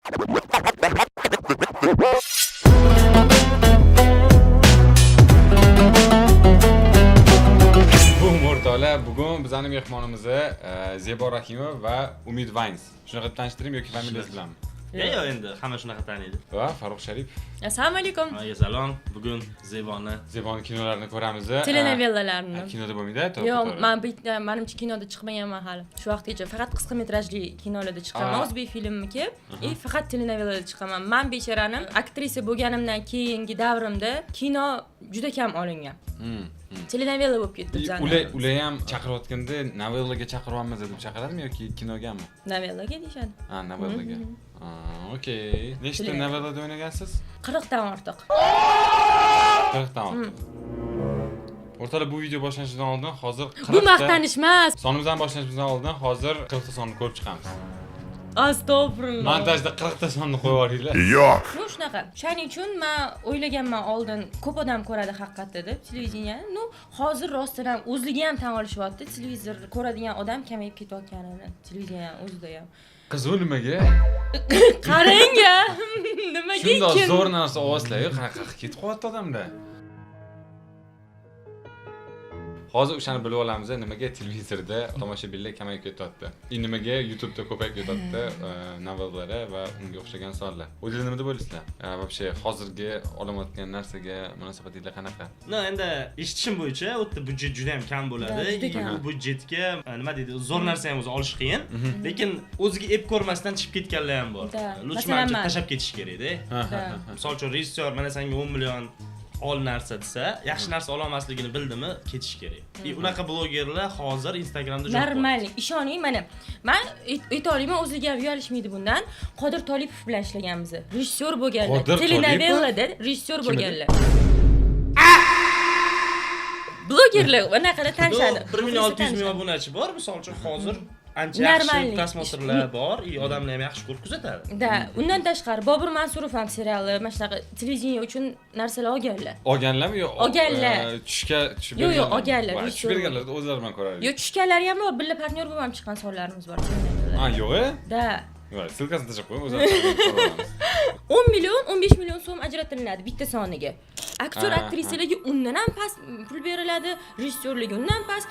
Bugun bizning mehmonimiz Zebo Rahimov va Umid Vines. Shunaqa tanishtiring yoki familiyangiz bilanmi? Yo'q, endi hamma shunaqa taniydi. Va Farruh Sharip. Assalomu alaykum. Salom. Bugun Zeboni kinolarini ko'ramiz. Telenovellalarni. Kinoda bo'lmaydi, to'g'ri. Yo'q, menimcha kinoda chiqmaganman hali. Shu vaqtgacha faqat qisqa metrajli kinolarda chiqqanman. O'zbek filmniki, faqat telenovellada chiqqanman. Men becharanim aktrisa bo'lganimdan keyingi davrimda kino juda kam olingan. Telenovella bo'lib ketdi bizda. Ular ham chaqirayotganda novellaga chaqiryapmiz deb chaqiradimi yoki kinogami? Novellaga deyshadi. Ha, novellaga. Okey. Nechta novellada o'ynagansiz? 40 dan ortiq. 40 dan ortiq. O'rtalar bu video boshlanishidan oldin hozir 40 ta. Bu maqtanish emas. Sonimizdan boshlanishidan oldin hozir 40 ta sonni ko'rib chiqamiz. Astagfirullah. Montajda 40 ta sonni qo'yib yuboringlar. Yo'q. Nu shunaqa. Shuning uchun men o'ylaganman oldin ko'p odam ko'radi haqiqatda deb televideniyani. Nu hozir rostdan ham o'zligi ham tan olishyapti. Televizor ko'radigan odam kamayib ketayotganini. Televideniya o'zida ham. Qiz u nimaga? Qarang-a. Nimaga Shundoq kim? zo'r narsa ovozlaydi, qanaqa ketib qo'yapti odamlar. Hozir o'shani bilib olamiz, nimaga televizorda tomoshabinlar kamayib ketyapti. Nimaga YouTube'da ko'payib ketyapti novellalar va unga o'xshagan sonlar. O'zingiz nima deb o'ylaysizlar? Вообще hozirgi olayotgan narsaga munosabatingiz qanaqa? No, endi eshitishim bo'yicha, u yerda budjet juda ham kam bo'ladi. Bu budjetga nima deydi, zo'r narsa ham o'zi olish qiyin, lekin o'ziga ep ko'rmasdan chiqib ketganlar ham bor. Lutfmancha tashab ketish kerak-da. Misol uchun rejissyor mana senga 10 million ol narsa desa, yaxshi narsa ola olmasligini bildimi, ketish kerak. Unaqa blogerlar hozir Instagramda jo'q. Normal, ishoning, mana men aytolmayman, o'ziga uyalishmaydi bundan. Qodir Tolipov bilan ishlaganmiz. Rejissyor bo'lganlar. Telenovellada rejissyor bo'lganlar. Blogerlar bunaqada tanishadi. 1,6 million obunachi bor, misol uchun hozir ancha yaxshi prosmotrlar bor, odamlar ham yaxshi ko'rib kuzatadi. Da, undan tashqari Bobur Mansurov ham seriali, mana shunaqa televideniya uchun narsalar olganlar. Olganlarmi yo'q? Olganlar. Tushib Yo'q, olganlar. Tushib berganlarda o'zlari bilan ko'radi. Yo'q, tushganlari ham bor, birga partnyor bo'lib ham chiqqan sonlarimiz bor. Ha, yo'q-a? Da. Yo'q, silkasini tashab qo'ying, o'zlari ko'ramiz. 10 million, 15 million so'm ajratilinadi bitta soniga. Aktyor aktrisalarga undan ham past pul beriladi, rejissyorlarga undan past,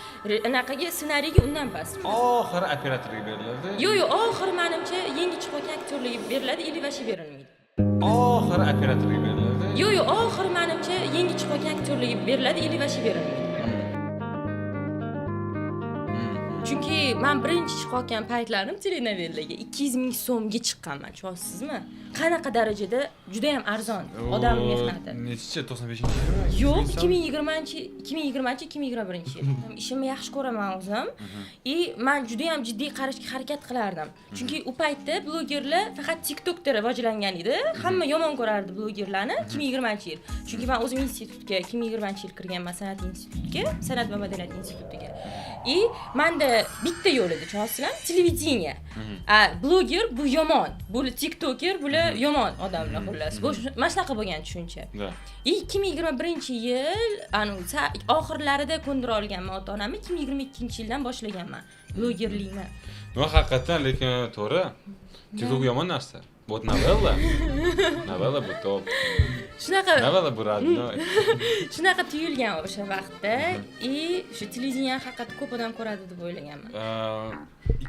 anaqaga ssenariyga undan past. Oxiri operatorga beriladi. Yo'q, oxiri menimcha yangi chiqayotgan aktyorlarga beriladi, ili vashi berilmaydi. Oxiri operatorga beriladi. Yo'q, oxiri menimcha yangi chiqayotgan aktyorlarga beriladi, ili vashi berilmaydi. Chunki men birinchi chiqayotgan paytlarim telenovellaga 200 ming so'mga chiqqanman, tushunasizmi? Qanaqa darajada juda ham arzon odam mehnati. Necha 95-yilmi? Yo'q, 2020-2021-yil. Ishimni yaxshi ko'raman o'zim. Men juda ham jiddiy qarashga harakat qilardim. Chunki u paytda blogerlar faqat TikTokda rivojlangan edi. Hamma yomon ko'rardi blogerlarni 2020-yil. Chunki men o'zim institutga 2020-yil kirganman, san'at institutiga, san'at va madaniyat institutiga. Menda bitta yo'l edi, tushunasizlar? Televideniya. Bloger bu yomon, bu TikToker bular yomon odamlar xullas. Bu mana shunaqa bo'lgan tushuncha. 2021-yil oxirlarida ko'ndira olganman ota-onamni, 2022-yildan boshlaganman blogerlikni. Nima haqiqatan, lekin to'g'ri. TikTok yomon narsa. Bu novella. Novella bu top. Shunaqa. Novella bu radno. Shunaqa tuyulgan o'sha vaqtda, shu televideniya haqiqatda ko'p odam ko'radi deb o'ylaganman.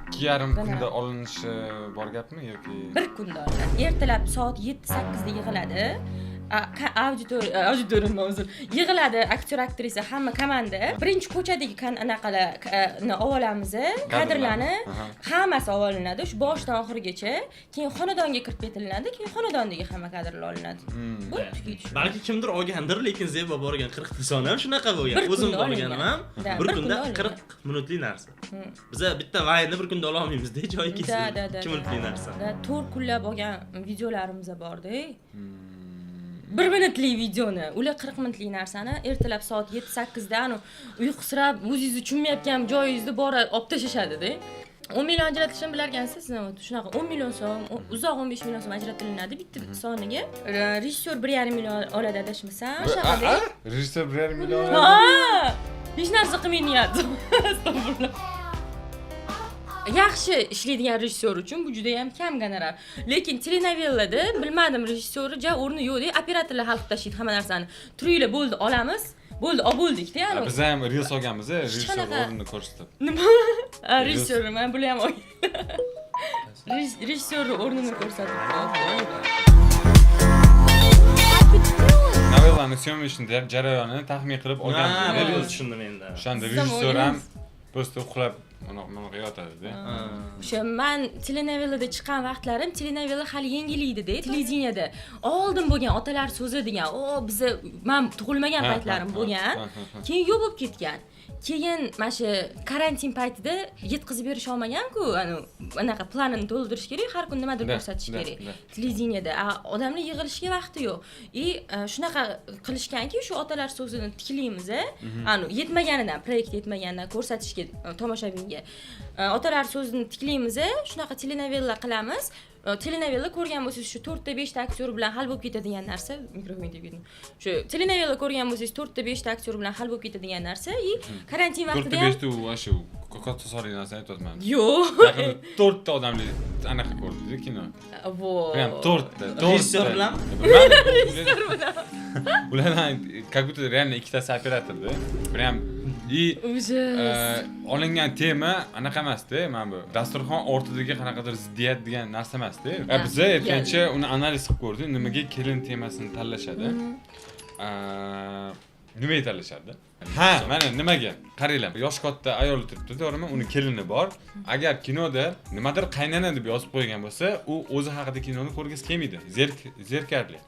2,5 kunda olinishi bor gapmi yoki? 1 kunda olinadi. Ertalab soat 7-8 da yig'iladi. Auditoriya yig'iladi, aktyor aktrisa hamma komanda. Birinchi ko'chadagi anaqalarni olamiz, kadrlarni hammasi olinadi, shu boshdan oxirigacha. Keyin xonadonga kirib ketilinadi, keyin xonadondagi hamma kadrlar olinadi. Bu tugayish. Balki kimdir olgandir, lekin Zebo borgan 40 ta son ham shunaqa bo'lgan. O'zim borganim ham 1 kunda 40 minutli narsa. Biz bitta vayni 1 kunda ola olmaymiz-da, joyi kelsa. 2 minutli narsa. 4 kunlab olgan videolarimiz bor-da. 1 minutli videoni, ular 40 minutli narsani ertalab soat 7-8 da uyqusirab, o'zingizni tushunmayotgan joyingizda borib olib tashashadi-da. 10 million ajratilishini bilarkansiz, shunaqa 10 million so'm, uzoq 15 million so'm ajratilinadi bitta soniga. Rejissyor 1,5 million oladi adashmasam, shaqada. Rejissyor 1,5 million. Ha! Hech narsa qilmayapti. Astagfirullah. yaxshi ishlaydigan rejissyor uchun bu juda ham kam gonorar. Lekin telenovellada bilmadim rejissyori o'rni yo'q-da, operatorlar hal qilib tashlaydi hamma narsani. Turinglar bo'ldi, olamiz. Bo'ldi, oldikda, ya'ni. Biz ham reels olganmiz, rejissyor o'rnini ko'rsatib. Nima? Rejissyor, men buni ham rejissyor o'rnini ko'rsatib. Novellani syomishni jarayonini taxmin qilib olganmiz. Reels tushundim endi. O'shanda rejissyor ham просто uxlab mana yotadi-da. O'sha men telenovellada chiqqan vaqtlarim telenovella hali yangi edi-da, televideniyada. Oldin bo'lgan Otalar so'zi degan, bizni men tug'ilmagan paytlarim bo'lgan. Keyin yo'q bo'lib ketgan. Keyin mana shu karantin paytida yetkazib berish olmagan-ku, anaqa planini to'ldirish kerak, har kun nimadir ko'rsatish kerak. Televideniyada odamlar yig'ilishiga vaqti yo'q. Shunaqa qilishganki, shu Otalar so'zini tiklaymiz, yetmaganidan, proyekt yetmaganidan ko'rsatishga tomoshabinga. Otalar so'zini tiklaymiz, shunaqa telenovella qilamiz. Telenovella ko'rgan bo'lsangiz shu 4 ta 5 ta aktyor bilan hal bo'lib ketadigan narsa, mikrofon tegdi. Shu telenovella ko'rgan bo'lsangiz 4 ta 5 ta aktyor bilan hal bo'lib ketadigan narsa, karantin vaqtida 4 ta 5 ta shu katta sori narsa aytayapman. Yo'q. 4 ta odamlar anaqa ko'rdi kino. Прям 4 ta. Rejissyor bilan? Ulardan как будто реально ikkitasi operatorda. Прям olingan tema anaqa emas-da, mana bu dasturxon ortidagi qanaqadir ziddiyat degan narsa emas-da. Biz aytgancha uni analiz qilib ko'rdik, nimaga kelin temasini tanlashadi. Nimaga tanlashadi? Ha, mana nimaga? Qaranglar, yosh katta ayol turibdi, to'g'rimi? Uni kelini bor. Agar kinoda nimadir qaynana deb yozib qo'ygan bo'lsa, u o'zi haqida kinoni ko'rgisi kelmaydi. Zerkarli.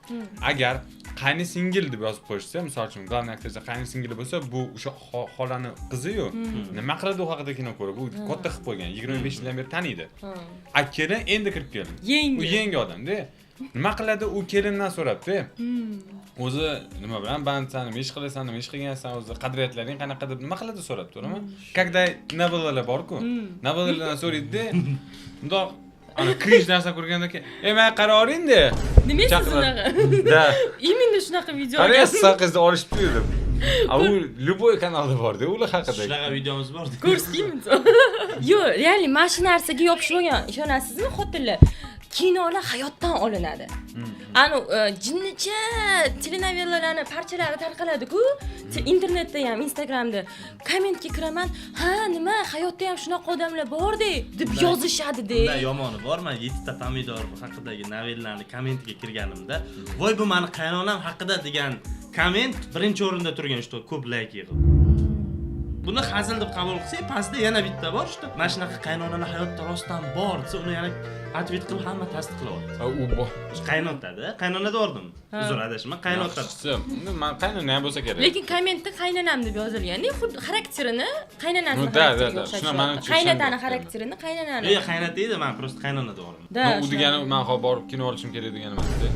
Agar qayni singil deb yozib qo'yishsa, misol uchun, главный aktrisa qayni singil bo'lsa, bu o'sha xolani qizi-yu. Nima qiladi u haqida kino ko'rib? U katta qilib qo'ygan, 25 yildan beri taniydi. Kelin endi kirib keldi. U yangi odam-da. Nima qiladi u kelindan so'rabdi. O'zi nima bilan bandsan, nima ish qilasan, nima ish qilgansan, o'zi qadriyatlaring qanaqa deb nima qiladi so'rab, to'g'rimi? Когда novellalar bor-ku, novellalardan so'raydi-da. Bundoq ana cringe narsa ko'rgandan keyin, men qaroring-da. Nima siz unaqa? Da. Imенно shunaqa video Qaraysan qizni olishibdi dedim. U любой kanalda bor-da, ular haqida. Shunaqa videomiz bor. Ko'rsataymi? Yo'q, real mana shu narsaga yopishib olgan, ishonasizmi, xotinlar? Kinolar hayotdan olinadi. Jinnicha telenovellalarni parchalari tarqaladi-ku, internetda ham, Instagramda. Kommentga kiraman, "Ha, nima, hayotda ham shunaqa odamlar bor-da" deb yozishadi-da. Bunday yomoni bor, men 7 ta pomidor haqidagi novellalarni kommentiga kirganimda, "Voy, bu meni qaynonam haqida" degan komment birinchi o'rinda turgan, shu ko'p layk yig'ib. Buni hazil deb qabul qilsak, pastda yana bitta bor, shu mana shunaqa qaynonalar hayotda rostdan bor desa, uni yana atvet qilib hamma tasdiqlayapti. U bor. Qaynotada, qaynonada bordim. Uzr adashma, qaynota. Men qaynona ham bo'lsa kerak. Lekin kommentda qaynonam deb yozilgan-da, xuddi xarakterini qaynonasi Da. Shuna meni tushundim. Qaynotani xarakterini qaynonani. Yo'q, qaynota edi, men prosta qaynonada bordim. U degani men hozir borib kino olishim kerak degan emas-da.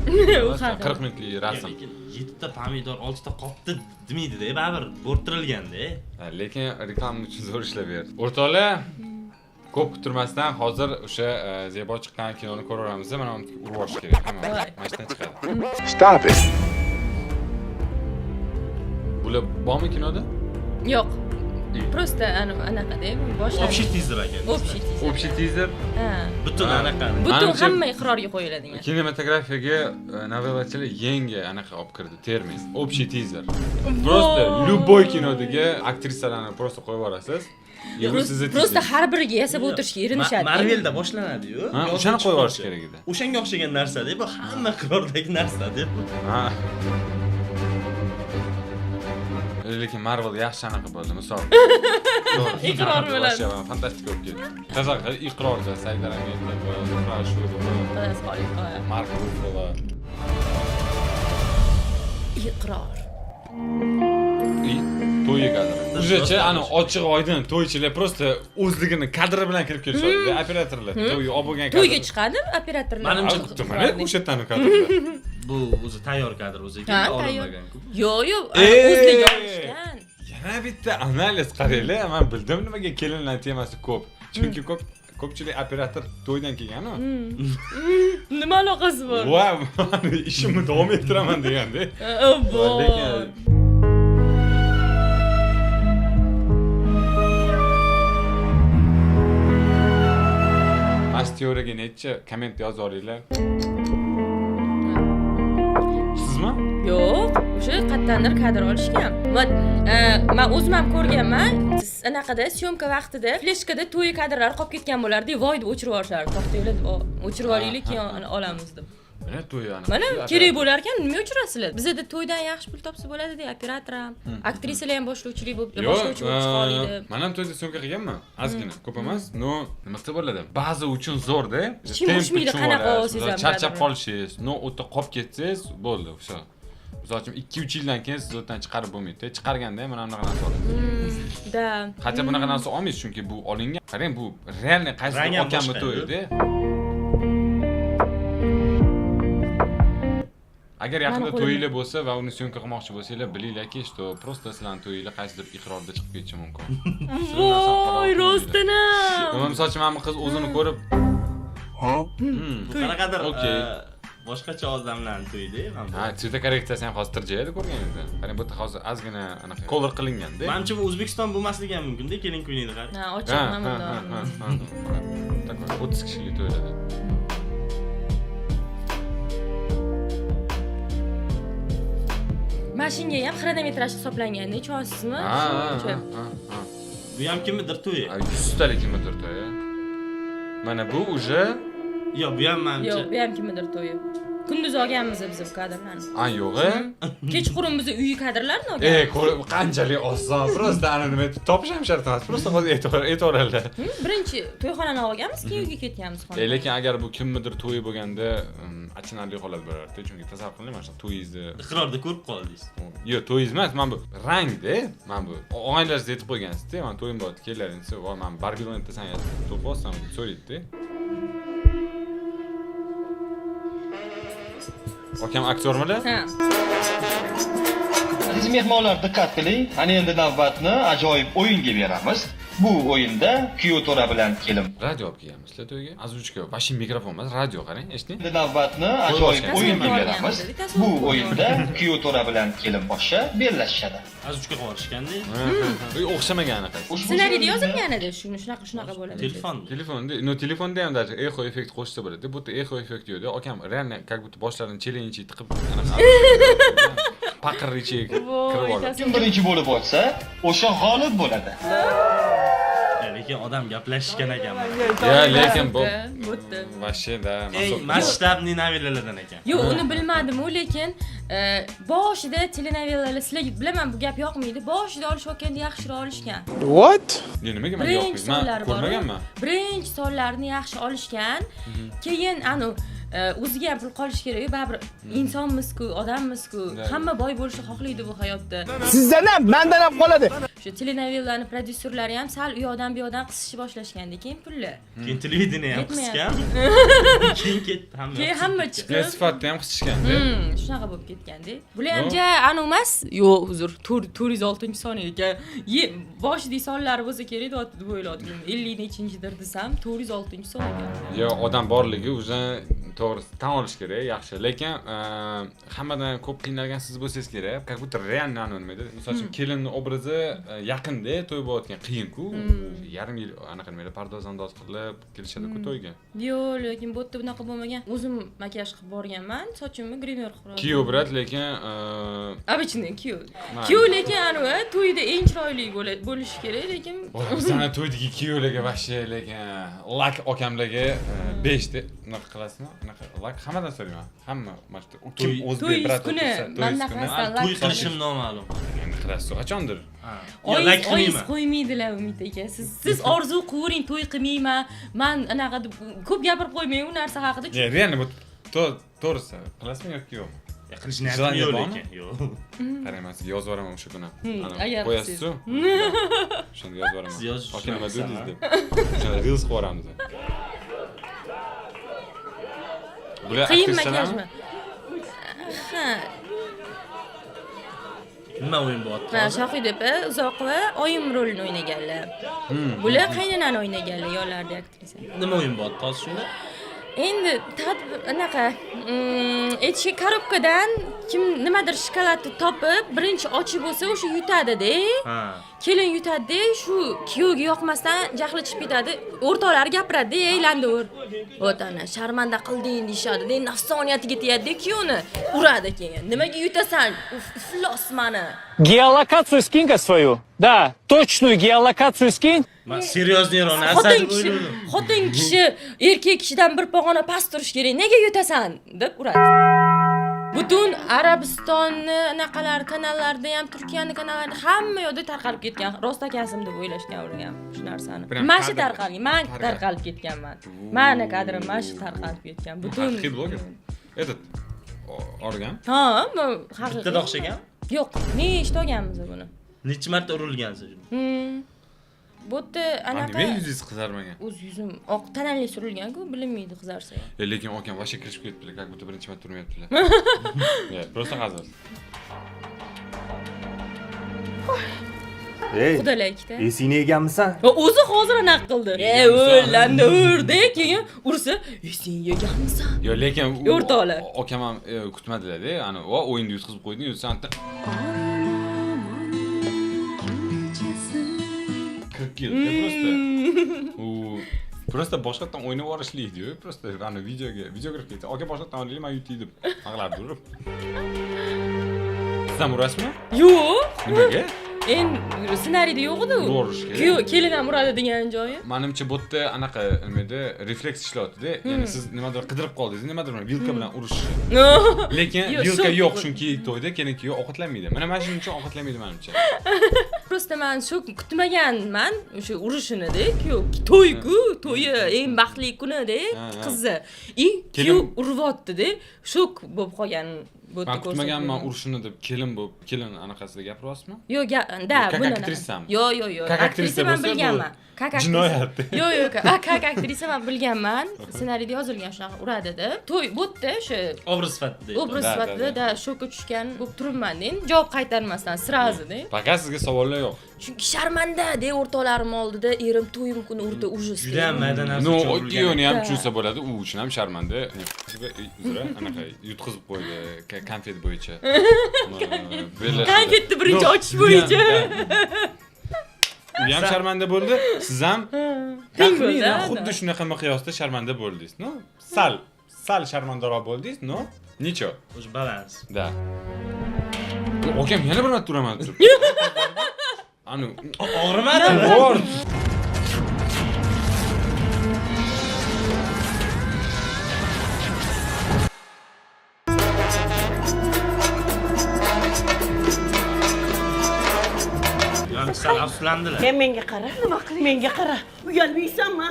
U haqida. 40 minutlik rasm. Lekin 7 ta pomidor, 6 ta qopdi demaydi-da, baribir bo'rtirilganda. Lekin reklama uchun zo'r ishlab berdi. O'rtoqlar, ko'p kutirmasdan hozir o'sha Zebo chiqqan kinoni ko'raveramiz. Mana uni urib olish kerak. Mana shundan chiqadi. Stop it. Bular bormi kinoda? Yo'q. Просто anaqa-da, boshqa. Общий teaser ekan. Общий teaser. Butun anaqa. Butun hamma iqrorga qo'yiladigan. Kinematografiyaga novellachilar yangi anaqa olib kirdi, termin. Общий teaser. Просто любой kinodagi aktrisalarni просто qo'yib yuborasiz. Просто har biriga yasab o'tirishga erinishadi. Marvelda boshlanadi-yu. O'shani qo'yib yuborish kerak edi. O'shanga o'xshagan narsa-da, bu hamma iqrordagi narsa-da. Lekin Marvel yaxshi anaqa bo'ldi, misol. Iqror bo'ladi. Fantastik bo'lib ketdi. Qiziq, iqrorda Saidar Ametov va Zuhra Ashurova, Mark Ruffalo. Iqror. To'yi kadri. O'zicha ana ochiq oydin to'ychilar prosta o'zligini kadri bilan kirib kelishadi, operatorlar. To'yi olib bo'lgan kadr. To'yga chiqadi operatorlar. Mana o'sha yerdan kadrlar. Bu o'zi tayyor kadr o'ziga olinmagan-ku. Yo'q, o'zligi olishgan. Yana bitta analiz qaranglar, men bildim nimaga kelinlar temasi ko'p. Chunki ko'pchilik operator to'ydan kelgan-ku. Nima aloqasi bor? Voy, ishimni davom ettiraman deganda. Lekin teoriyaga necha komment yozib olinglar. Sizmi? Yo'q, o'sha qayerdandir kadr olishgan. Men o'zim ham ko'rganman. Anaqada syomka vaqtida fleshkada to'y kadrlari qolib ketgan bo'lardi, voy deb o'chirib yuborishardi. To'xtanglar, o'chirib olinglar, keyin olamiz deb. Mana to'y ana. Mana kerak bo'lar ekan, nima o'chirasizlar? Bizda to'ydan yaxshi pul topsa bo'ladi-da, operator ham, aktrisalar ham boshlovchilik bo'lib, boshlovchi bo'lib chiqa oladi. Men ham to'yda syomka qilganman. Ozgina, ko'p emas. No, nima qilsa bo'ladi? Ba'zi uchun zo'rda. Kim ushmaydi, qanaqa olsangiz ham. Charchab qolishingiz, no o'tda qolib ketsangiz, bo'ldi, o'sha. Misol uchun 2-3 yildan keyin siz o'tdan chiqarib bo'lmaydi. Chiqarganda ham mana bunaqa narsa olasiz. Da. Qancha bunaqa narsa olmaysiz, chunki bu olingan. Qarang, bu realniy qaysi okamni to'yida. Agar yaqinda to'yinglar bo'lsa va uni syomka qilmoqchi bo'lsanglar, bilinglarki, что просто sizlarning to'yinglar qaysidir iqrorda chiqib ketishi mumkin. Voy, rostini. Misol uchun mana qiz o'zini ko'rib, bu qanaqadir boshqacha odamlarning to'yida mana bu. ha, tsveta korreksiyasi ham hozir tirjayadi ko'rganingizda. Qarang, bu yerda hozir ozgina anaqa cover qilingan-da. Menimcha bu O'zbekiston bo'lmasligi ham mumkin-da, kelin kuylaydi qarang. Ha, ochiq mana Такой 30 kishilik to'ylarda. Mashinaga ham xronometraj hisoblanganda, ishonsizmi? Bu ham kimnidir to'yi? 100 talik kimnidir to'yi. Mana bu уже Yo'q, bu ham menimcha. Yo'q, bu ham kimnidir to'yi. Kunduz olganmiz biz bu kadrlarni. yo'q-a? Kechqurun biz uy kadrlarini olganmiz. Qanchalik oson. Просто ana nima topish ham shart emas. Просто hozir e'tiborlar. Birinchi to'yxonani olganmiz, keyin uyga ketganmiz. Lekin agar bu kimnidir to'yi bo'lganda, achinarli holat bo'lardi, chunki tasavvur qiling, mana shu to'yingizni iqrorda ko'rib qoldingiz. Yo'q, to'yingiz emas, mana bu rangda, mana bu og'aylaringiz yetib qo'ygansizda, mana to'yim bor, kelinlaringiz, voy, men Barbie'ni san to'polsam deb so'raydi-da. Akam aktyormilar? Ha. Aziz mehmonlar, diqqat qiling. Ana endi navbatni ajoyib o'yinga beramiz. Bu o'yinda kuyov to'ra bilan kelin. Radio olib kelganmiz-lar to'yga. Azuchka, bashin mikrofon emas, radio qarang, eshitding? Endi navbatni ajoyib o'yinga beramiz. Bu o'yinda kuyov to'ra bilan kelin boshqa bellashishadi. Azuchka qilishganda. O'xshamagan anaqa. Ssenariyda yozilgan edi, shunaqa bo'ladi. Telefonda ham даже echo effekt qo'shsa bo'ladi. Bu yerda echo effekt yo'q-da. Akam realni как будто boshlarini challenge tiqib anaqa paqirrichiga kirib oladi. Kim birinchi bo'lib o'tsa, o'sha g'olib bo'ladi. Lekin odam gaplashishgan ekan. Ya, lekin bu bo'tdi. Vashida, eng masshtabli novellalardan ekan. Yo'q, uni bilmadim-u, lekin boshida telenovellalar sizlarga bilaman, bu gap yoqmaydi. Boshida olishayotganda yaxshiroq olishgan. What? Nimaga men Birinchi yo'qman? sonlari bor. Ko'rmaganman. Birinchi sonlarni yaxshi olishgan. Keyin o'ziga ham pul qolish kerak, baribir insonmiz-ku, odammiz-ku. Hamma boy bo'lishni xohlaydi bu hayotda. Sizdan ham, mendan ham qoladi. Shu telenovellalarning prodyuserlari ham sal u yoqdan bu yoqdan qisishni boshlashganda, keyin pulli. Keyin televideniya ham qisgan. Keyin ketdi hamma. Keyin hamma chiqib, Sifatda ham qisishgan-da. shunaqa bo'lib ketganda. Bular ham ja anu emas. Yo'q, uzr, 406-soniya ekan. Boshidagi sonlari bo'lsa kerak deb o'yladim. 50-nechinchidir desam, 406-son ekan. Yo, odam borligi o'zi to'g'ri tan olish kerak, yaxshi. Lekin hammadan ko'p qiynalgan siz bo'lsangiz kerak. Как будто реально nima deydi? Misol uchun kelinning obrazi yaqinda to'y bo'layotgan qiyin-ku. Yarim yil anaqa nima deydi, pardoz-andoz qilib kelishadi-ku to'yga. Yo'q, lekin bu yerda bunaqa bo'lmagan. O'zim makiyaj qilib borganman, sochimni grimer qilib. Kuyov brat, lekin Обычный kuyov. Kuyov lekin anavi to'yda eng chiroyli bo'lishi kerak, lekin bizning to'ydagi kuyovlarga vashshe, lekin lak okamlarga 5 deb unaqa qilasizmi? Unaqa lak hammadan so'rayman. Hamma mana shu kim o'zbek brat kuni to'y qilishim noma'lum. Endi qilasiz qachondir. Oyingiz qo'ymaydilar Umid aka. Siz orzu qilavering, to'y qilmayman. Men anaqa deb ko'p gapirib qo'ymayman u narsa haqida. Reально bu to'g'risi qilasizmi yoki yo'qmi? Qilishni aytib yo'q lekin. Yo'q. Qarang, men sizga yozib yuboraman o'sha kuni. Agar Qo'yasiz-ku. Shunda yozib yuboraman. Siz yozish Aka nima dedingiz deb. Shunda reels qilib yuboramiz. Bular Qiyin makiyajmi? Ha. Nima o'yin bo'lyapti? Va Shohid opa Uzoqova oyim rolini o'ynaganlar. Bular qaynonani o'ynaganlar, yo'llarda aktrisa. Nima o'yin bo'lyapti hozir shunda? Endi tadbir anaqa aytishga korobkadan kim nimadir shokoladni topib, birinchi ochib bo'lsa, o'sha yutadi-da. Ha. Kelin yutadi, shu kuyovga yoqmasdan jahli chiqib ketadi. O'rtoqlar gapiradi, aylandir. O'tana sharmanda qilding deyshadi. Nafsoniyatiga tegadi kuyovni. Uradi keyin. Nimaga yutasan? Iflos mani. Геолокацию скинь-ка свою. Да, точную геолокацию скинь. Men seriozliroq narsa deb o'yladim. Xotin kishi erkak kishidan bir pog'ona past turish kerak. Nega yutasan? deb uradi. Butun Arabistonni anaqalar kanallarda ham, Turkiyani kanallarida hamma yoqda tarqalib ketgan. Rost akasim deb o'ylashgan o'rgan shu narsani. Mana shu tarqalgan, men tarqalib ketganman. Mani kadrim mana shu tarqalib ketgan. Butun Haqiqiy bloger. Этот organ. Ha, haqiqiy. Bitta o'xshagan? Yo'q, nechta olganmiz buni? Necha marta urilgansiz? Bu yerda anaqa Nima yuzingiz qizarmagan? o'z yuzim oq tanali surilgan-ku, bilinmaydi qizarsa. Lekin okan vasha kirishib ketdilar, как будто birinchi marta turmayaptilar. Просто hazır. Ey, Xudolar ikkita. esingni yeganmisan? Va o'zi hozir anaqa qildi. O'ylandi, urdi, keyin ursa, "Sen yeganmisan?" Yo, lekin O'rtoqlar. okam ham kutmadilar-da. Ani, "Va, o'yinda yutqizib qo'yding, yutsan." 40 yil просто boshqatdan o'ynab yuborishlik-ku. Просто ana videoga ketsa, "Aka boshqatdan olaylik, men yutay" deb ag'lardi urib. Siz ham urasizmi? Yo'q. Nimaga? Ssenariyda yo'q edi u. Urish kerak. Kelin ham uradi degan joyi. Menimcha bu yerda anaqa nima edi, refleks ishlayapti-da. Ya'ni siz nimadir qidirib qoldingiz, nimadir vilka bilan urish. Lekin vilka yo'q, chunki to'yda kelin kuyov ovqatlanmaydi. Mana shuning uchun ovqatlanmaydi menimcha. Prosta men shu kutmaganman o'sha urishini-da, kuyov to'y-ku, to'yi eng baxtli kuni-da qizi. Kuyov uryapti-da, shok bo'lib qolgan. Men kutmaganman urushini deb kelin anaqasida gapiryapsizmi? Yo'q, buni aktrisami? Yo'q. Aktrisa men bilganman. Jinoyat. Yo'q. Aktrisa men bilganman. Ssenariyda yozilgan shunaqa uradi deb. To'y bo'tda o'sha Obraz sifatida. obraz sifatida shokka tushgan bo'lib turibman-da. Javob qaytarmasdan sirazi-da. Faqat sizga savollar yo'q. Chunki sharmanda-da o'rtoqlarim oldida erim to'yim kuni urdi ujus. Juda ham mayda narsa No, uchun o'tiyoni ham tushunsa bo'ladi, u uchun ham sharmanda. Uzra, anaqa yutqizib qo'ydi konfet bo'yicha. Konfetni birinchi ochish bo'yicha. U ham sharmanda bo'ldi, siz ham taxminan xuddi shunaqa miqyosda sharmanda bo'ldingiz, no? Sal sharmandaroq bo'ldingiz, no? Necha? O'sha balans. Da. Okam yana bir marta uraman turib. Anu, og'rimadi. bor. Sal afsuslandilar. Menga qara, nima qiling? Menga qara. Uyalmaysanmi?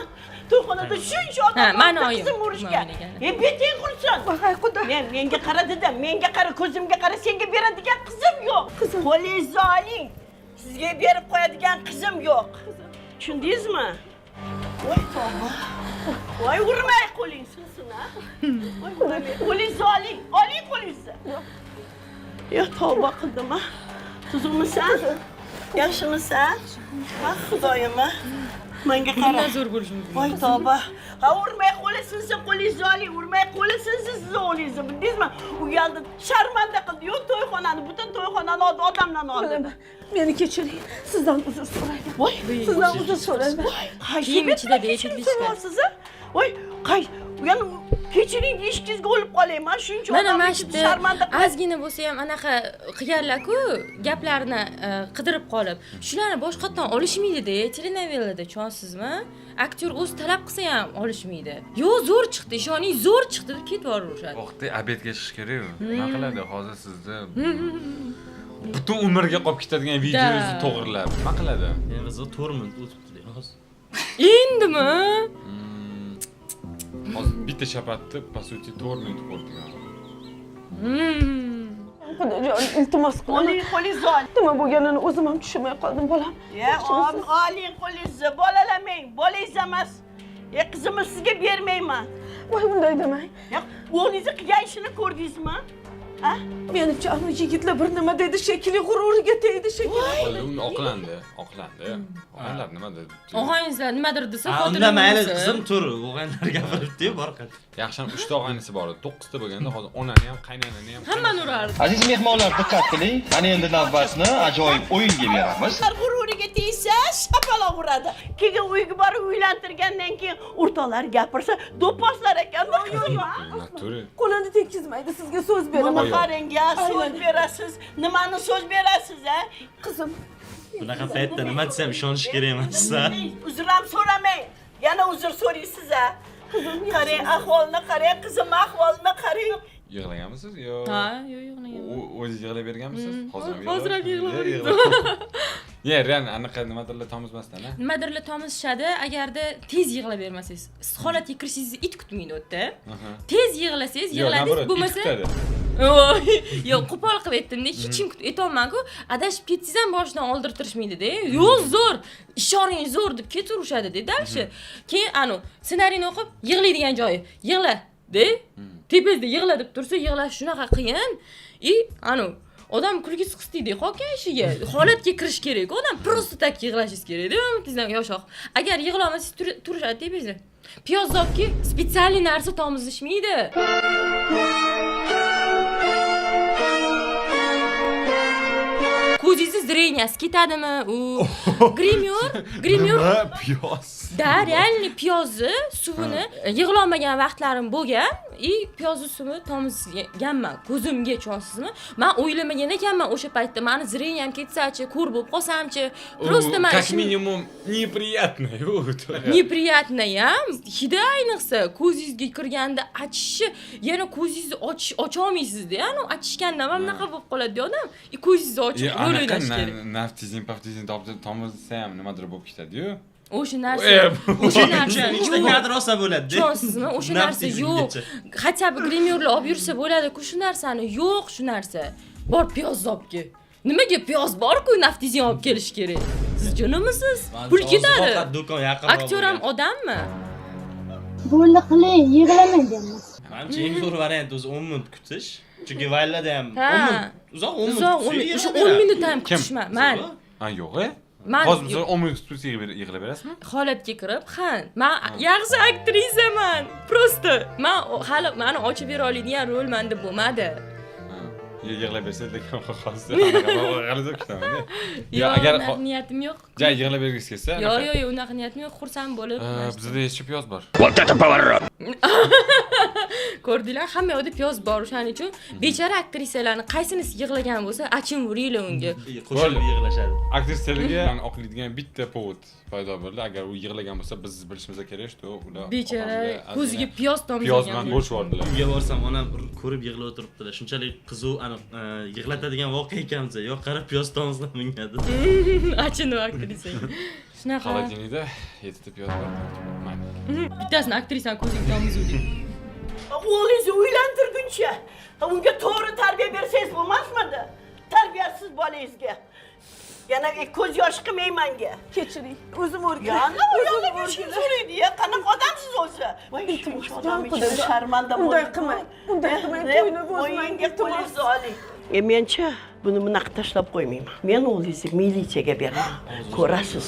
To'yxonada shuncha odam mana oyim. qizim urishgan. Beting qursin. Voy xudo. Menga qara dedim. Menga qara, ko'zimga qara, senga beradigan qizim yo'q. Qo'lingizni oling. Sizga berib qo'yadigan qizim yo'q. Tushundingizmi? Voy tavba. Voy urmay qo'ling sinsin ha. Voy urmay. Qo'lingizni oling. Oling qo'lingizni. Yo tavba qildim ha. Tuzukmisan? Yaxshimisan? Ha, Xudoyim ha. Menga qara. Bundan zo'r bo'lishi mumkin. Voy tavba. Ha, urmay qo'lisinsa qo'lingizni oling, urmay qo'lisinsa sizni o'g'lingizni, bildingizmi? U yerda sharmanda qildi. Yo'q, to'yxonani, butun to'yxonani odamdan oldi. Meni kechiring. Sizdan uzr so'rayman. Voy, sizdan uzr so'rayman. Kiyim ichida deysiz. Voy, qay, yana kechiring deyishingizga o'lib qolayman. Shuncha mana odam mana shu sharmanda ozgina bo'lsa ham anaqa qilganlar-ku, gaplarni qidirib qolib, shularni boshqatdan olishmaydi-da, telenovelada tushunasizmi? Aktyor o'zi talab qilsa ham olishmaydi. Yo'q, zo'r chiqdi, ishoning, zo'r chiqdi deb ketib yuborishadi. Vaqtda obedga chiqish kerak-ku. Nima qiladi hozir sizni? Butun umrga qolib ketadigan videongizni to'g'rilab. Nima qiladi? Men qizi 4 minut o'tibdi hozir. Endimi? Hozir bitta shapatni, по сути, 4 minut ko'rdik. Xudojon, iltimos qilaman. Qo'lingizni oling. Nima bo'lganini o'zim ham tushunmay qoldim, bolam. Oling qo'lingizni, bolalamang. Bolangiz emas. Qizimni sizga bermayman. Voy, unday demang. O'g'lingizni qilgan ishini ko'rdingizmi? Menimcha ana yigitlar bir nima dedi shekilli g'ururiga tegdi shekilli. Uni oqlandi. Og'aylar nima dedi? Og'ayingizlar nimadir desa Unda mayli qizim tur, o'g'aylar gapiribdi, bor qat. Yaxshi 3 ta og'aynisi bor edi. 9 ta bo'lganda hozir onani ham, qaynonani ham. hammani urardi. Aziz mehmonlar, diqqat qiling. Ana endi navbatni ajoyib o'yinga beramiz. G'ururiga tegsa shapaloq uradi. Keyin uyga borib uylantirgandan keyin o'rtoqlar gapirsa do'pposlar ekan-da. Naturi. Qo'lini tekkizmaydi, sizga so'z beraman. Mana qarang, so'z berasiz. Nimani so'z berasiz, a? Qizim, Bunaqa paytda nima desam ishonish kerak emas. Uzr ham so'ramang. Yana uzr so'raysiz, a? Qarang, ahvolni qarang, qizim ahvolni qarang. Yig'laganmisiz yo? Ha, yo'q yig'lagan. O'zingiz yig'lab berganmisiz? Hozir ham yig'lab Ye, real anaqa nimadirlar tomizmasdan, a? Nimadirlar tomizishadi, agarda tez yig'lab bermasangiz. Siz holatga kirishingizni it kutmaydi o'tda. Tez yig'lasangiz, yig'ladingiz, bo'lmasa yo'q, qo'pol qilib aytdim-da, hech kim aytolman-ku. Adashib ketsangiz ham boshidan oldirtirishmaydi-da. Yo'q, zo'r, ishoring zo'r deb ketaverishadi-da, dalshi. Keyin ssenariyni o'qib, yig'laydigan joyi, yig'la, de. Tepangizda yig'la deb tursa, yig'lash shunaqa qiyin. Odam kulgisi qistiydi, hoka ishiga. Holatga kirish kerak. Odam просто так yig'lashingiz kerak-da, tizdan yoshoq. Agar yig'la olmasangiz turishadi tepangizda. Piyoz zobki spetsialniy narsa tomizishmaydi. Ko'zingizni zreniyasi ketadimi? Grimyor Piyoz. Da, realni piyozni suvini yig'lolmagan vaqtlarim bo'lgan, piyozni suvi tomizganman. Ko'zimga tushasizmi? Men o'ylamagan ekanman o'sha paytda. Meni zreniyam ketsa-chi, ko'r bo'lib qolsam-chi. Просто men как минимум неприятно. Неприятно ham. Hidi ayniqsa ko'zingizga kirganda achishi, yana ko'zingizni ocha olmaysizda. Achishganda mana bunaqa bo'lib qoladi odam. Ko'zingizni ochib o'ylash kerak. Naftizin, paftizin tomizsa ham nimadir bo'lib ketadi-yu. O'sha narsa Ikkita kadr olsa bo'ladi. Tushunasizmi? O'sha narsa yo'q. Хотя бы grimyorlar olib yursa bo'ladi-ku, shu narsani yo'q, shu narsa. Bor piyoz zobga. Nimaga piyoz bor-ku, naftizin olib kelish kerak. Siz jo'namisiz? Pul ketadi. Do'kon yaqinroq. Aktyor ham odammi? bo'ldi qiling, yig'lamang deyapman. Menimcha eng zo'r variant o'zi 10 minut kutish. Chunki vaylada ham 10 minut, uzoq 10 minut. O'sha 10 minut ham kutishman. Men yo'q-a? Men hozir 10 minut kutib yig'lab berasizmi? Holatga kirib, men yaxshi aktrisaman. Просто men hali meni ochib bera oladigan rol menda bo'lmadi. Yig'lab bersangiz lekin hozir g'alati kutaman-da. Yo, agar niyatim yo'q. Yig'lab bergisi kelsa. Yo'q, unaqa niyatim yo'q, xursand bo'lib. Bizda hech piyoz bor. Ko'rdinglar, hamma yoqda piyoz bor, o'shaning uchun bechora aktrisalarni qaysinisi yig'lagan bo'lsa, achinvuringlar unga. Qo'shilib yig'lashadi. Aktrisalarga oqlaydigan bitta povod paydo bo'ldi. Agar u yig'lagan bo'lsa, biz bilishimiz kerak-ku, ular bechora ko'ziga piyoz tomizgan. Piyoz bilan bo'shvordilar. Uyga borsam, onam ko'rib yig'lab o'tiribdilar. Shunchalik qizuv, yig'latadigan voqea ekanmiz. Yo'q, qarab piyoz tomizlab mingadi. Achinib aktrisaga. Shunaqa. Xolodilnikda 7 ta piyoz bor. Mayli. Bittasini aktrisani ko'ziga tomizuvdik. O'g'lingizni uylantirguncha unga to'g'ri tarbiya bersangiz bo'lmasmidi? Tarbiyasiz bolangizga. Yana ko'z yosh qilmang menga. Kechiring, o'zim o'rganay. Yana o'zim so'raydi. Qanaqa odamsiz o'zi? Voy, shuncha odam ichida sharmanda bo'ldi. Unday qilmang. To'yni bo'yinga qo'lingizni oling. Mencha buni bunaqa tashlab qo'ymayman. Men o'g'lingizni militsiyaga beraman. Ko'rasiz.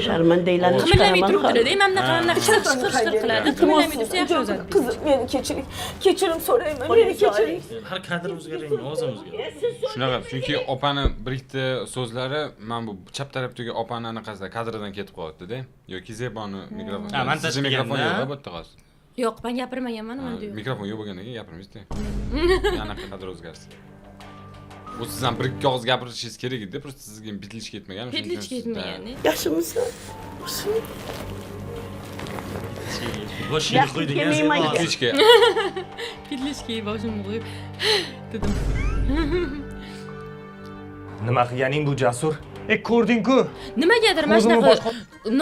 Sharmandanglarni Qimillamay turibdi-da, mana bunaqa shir qiladi. Qimillamay tursa yaxshi o'zadi. Qizim, meni kechiring. Kechirim so'rayman. Meni kechiring. Har kadr o'zgaraymi, ovozim o'zgaradi. Shunaqa, chunki opani bir ikkita so'zlari men bu chap tarafdagi opani anaqasida kadrdan ketib qolyapti-da. Yoki Zeboni mikrofon. Montaj mikrofon yo'q bu yerda hozir. Yo'q, men gapirmaganman, mana bu. Mikrofon yo'q bo'lgandan keyin gapirmaysiz-da. Anaqa kadr o'zgarsin. Bu sizdan bir ikki og'iz gapirishingiz kerak edi, просто sizga bitilish ketmagan. Bitilish ketmagan. Yaxshimisan? Boshingga qo'ydigan Zebo. Bitishga. Bitishga boshimni qo'yib dedim. Nima qilganing bu Jasur? Ko'rding-ku. Nimagadir mana shunaqa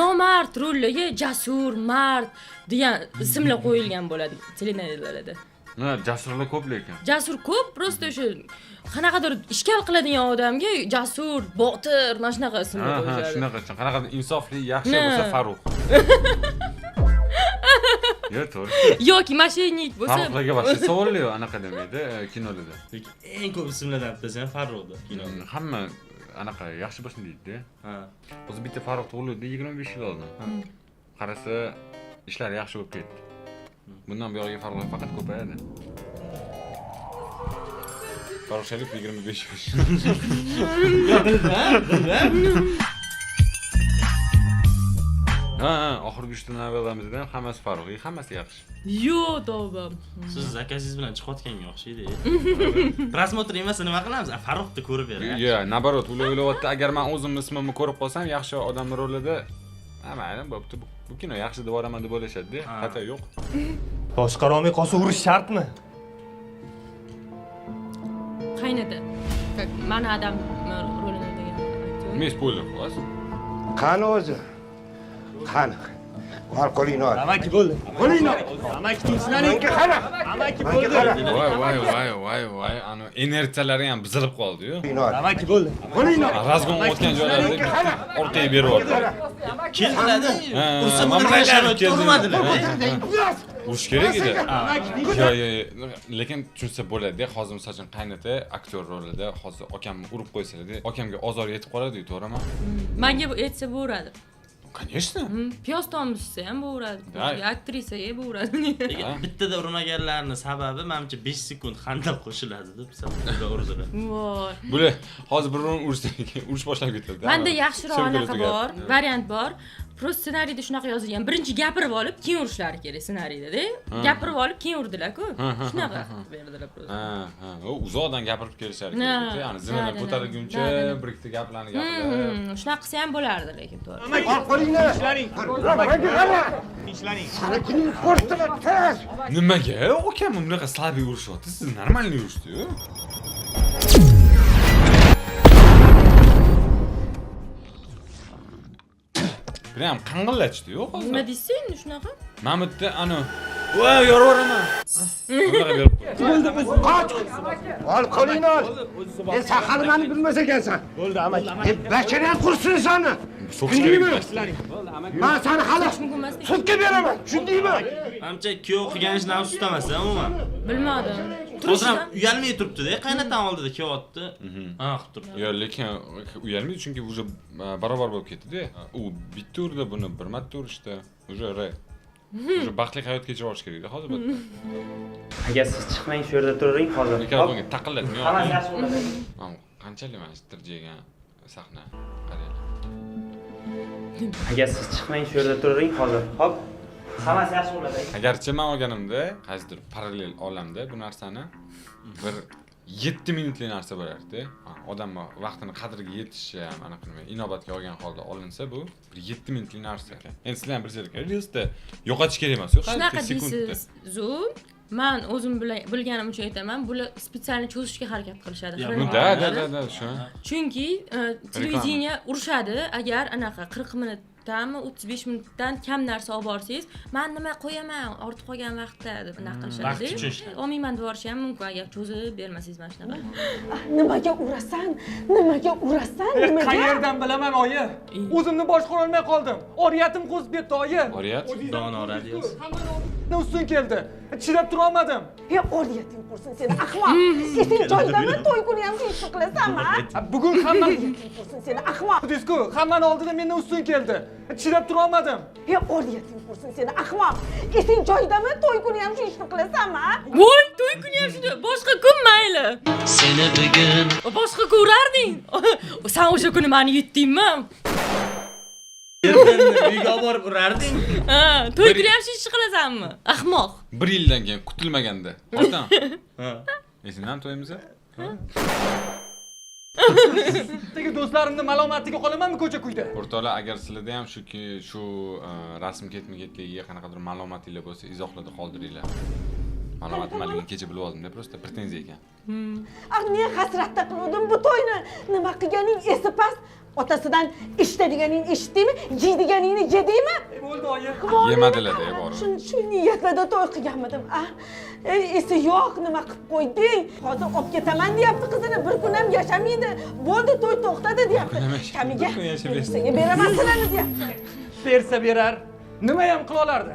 nomard rollarga Jasur, mard degan ismlar qo'yilgan bo'ladi telenovelalarda. Jasurlar ko'p lekin. Jasur ko'p, просто o'sha qanaqadir ishkal qiladigan odamga Jasur, Botir, mana shunaqa ismlar qo'yishadi. Shunaqa, qanaqadir insofli, yaxshi bo'lsa Farruh. Yo'q, to'g'ri. yoki mошенник bo'lsa Farruxlarga boshqa savollar yo'q anaqa demaydi, kinolarda. Lekin eng ko'p ismlardan bittasi ham Farruxda kinoda. Hamma anaqa yaxshi bo'lsin deydi-da. Ha. O'zi bitta Farruh tug'ildi 25 yil oldin. Qarasa, ishlar yaxshi bo'lib ketdi. Bundan buyog'iga Farruhlar faqat ko'payadi. Farruh Sharif 25 yosh. Ha, oxirgi 3 ta novellamizda ham hammasi Farruh, hammasi yaxshi. yo'q tavba. Siz akasingiz bilan chiqayotganga o'xshaydi. Prosmotr emas, nima qilamiz? Farruxni ko'rib beray. Yo'q, nabarot, ular o'ylayapti, agar men o'zim ismimni ko'rib qolsam, yaxshi odam rolida, mayli, bo'pti. Bu kino yaxshi deb o'raman deb o'ylashadi-da, xato yo'q. Boshqarolmay qolsa urish shartmi? Qaynada. Как mana adam rolini o'ynagan aktyor. Men spoiler xolos. Qani o'zi? Qani? Var qo'lingni ol. Amaki bo'ldi. Qo'lingni ol. Amaki tinchlanning. Menga qara. Amaki Menga bo'ldi. Voy, ana energiyalari ham buzilib qoldi-yu. Qo'lingni ol. Amaki bo'ldi. Qo'lingni ol. Razgon o'tgan joylarda orqaga berib yubordi. Keldilar-da. Ursa mana mana sharoitda urmadilar. Urush kerak edi. Yo'q, lekin tushunsa bo'ladi-da. Hozir misol uchun qaynota aktyor rolida hozir okamni urib qo'ysalar, okamga ozor yetib qoladi-ku, to'g'rimi? Menga bu etsa bo'radi. Конечно. Piyoz tomizsa ham bo'radi. Aktrisaga bo'radi. Lekin bittada urmaganlarning sababi menimcha 5 sekund xandaq qo'shiladi deb sababga urdilar. Voy. Bular hozir birovni urush boshlab ketadi. Menda yaxshiroq anaqa bor, variant bor. Prosta ssenariyda shunaqa yozilgan. Birinchi gapirib olib, keyin urishlari kerak ssenariyda-da. Gapirib olib, keyin urdilar-ku. Shunaqa berdilar prosta. Ha. U uzoqdan gapirib kelishar kerak. Ya'ni zinalar ko'tarilguncha bir ikkita gaplarni gapirib. Shunaqa qilsa ham bo'lardi, lekin to'g'ri. Ol qo'lingni. Tinchlanning. Menga qara. Tinchlanning. Seni kuning ko'rsatma, tez. Nimaga? Okam bunaqa slabiy urishyapti. Siz normalniy urishdi-yu. Prям qang'illachdi-yu hozir. Nima deysiz endi shunaqa? Men bitta ana voy yoraveraman. Bunaqa berib qo'y. Qoch. Ol qo'lingni ol. Sen hali bilmas ekansan. Bo'ldi amaki. Bachariyan qursin seni. So'kish kerak. Men seni hali sudga beraman. Tushundingmi? Menimcha kuyov qilgan ishni ham sustamas umuman. Bilmadim. Hozir ham uyalmay turibdi-da, qaynatam oldida kelyapti. Ha, qilib turibdi. Yo'q, lekin uyalmaydi chunki уже barobar bo'lib ketdi-da. U bitta urda buni bir marta urishdi. Уже Уже baxtli hayot kechirib olish kerak-da hozir bu. Agar siz chiqmang shu yerda turing hozir. Mikrofonga taqillatmay. Hammasi yaxshi bo'ladi. Qanchalik mana tirjegan sahna. Qaranglar. Agar siz chiqmang shu yerda turing hozir. Hop. Hammasi yaxshi bo'ladi. Agarchi men olganimda, qaysidir parallel olamda bu narsani bir 7 minutlik narsa bo'lardi. Odam vaqtini qadriga yetishi ham anaqa nima, inobatga olgan holda olinsa bu bir 7 minutlik narsa. Endi sizlar ham bilsangiz kerak, Reelsda yo'qotish kerak emas-ku, Shunaqa deysiz. Zoom men o'zim bilganim uchun aytaman, bular spetsialni cho'zishga harakat qilishadi. Da, shu. Chunki televideniya urushadi, agar anaqa 40 minutdanmi 35 minutdan kam narsa olib borsangiz, men nima qo'yaman, ortib qolgan vaqtda deb anaqa qilishadi. Olmayman deb yuborish ham mumkin agar cho'zib bermasangiz mana shunaqa. Nimaga urasan? Nimaga urasan? Nimaga? Qayerdan bilaman, oyi? O'zimni boshqara olmay qoldim. Oriyatim qo'zib ketdi, oyi. Oriyat? Dono radiosi. Ustun keldi. Chidab tura olmadim. Oriyating qursin seni ahmoq. Esing joyidami? To'y kuni ham shu ishni qilasanmi? Bugun hamma Qursin seni ahmoq. Dizku, hammani oldida mendan ustun keldi. Chidab tura olmadim. Oriyating qursin seni ahmoq. Esing joyidami? To'y kuni ham shu ishni qilasanmi? Voy, to'y kuni ham shunday. Boshqa kun mayli. Seni bugun Boshqa kun urarding. Sen o'sha kuni meni yutdingmi? Uyga olib borib urarding. Ha, to'y kuni ham shu ishni qilasanmi? Ahmoq. 1 yildan keyin kutilmaganda. Otam. Ha. Esingdan to'yimiz? Tegi do'stlarimni malomatiga qolamanmi ko'cha-kuyda? O'rtoqlar, agar sizlarda ham shu rasm ketma-ketligiga qanaqadir ma'lumotinglar bo'lsa, izohlarda qoldiringlar. Ma'lumot nimaligini kecha bilib oldim deb prosta pretenziya ekan. Men hasratda qildim bu to'yni. Nima qilganing esi past. Otasidan eshitadiganingni eshitdingmi? Yeydiganingni yedingmi? Bo'ldi, oyi. Yemadilar-da, bor. Shu niyatlarda to'y qilganmidim. Esi yo'q, nima qilib qo'yding? Hozir olib ketaman deyapti qizini, bir kun ham yashamaydi. Bo'ldi, to'y to'xtadi deyapti. Kamiga senga beraman sizlarni deyapti. Bersa berar. nima ham qila olardi?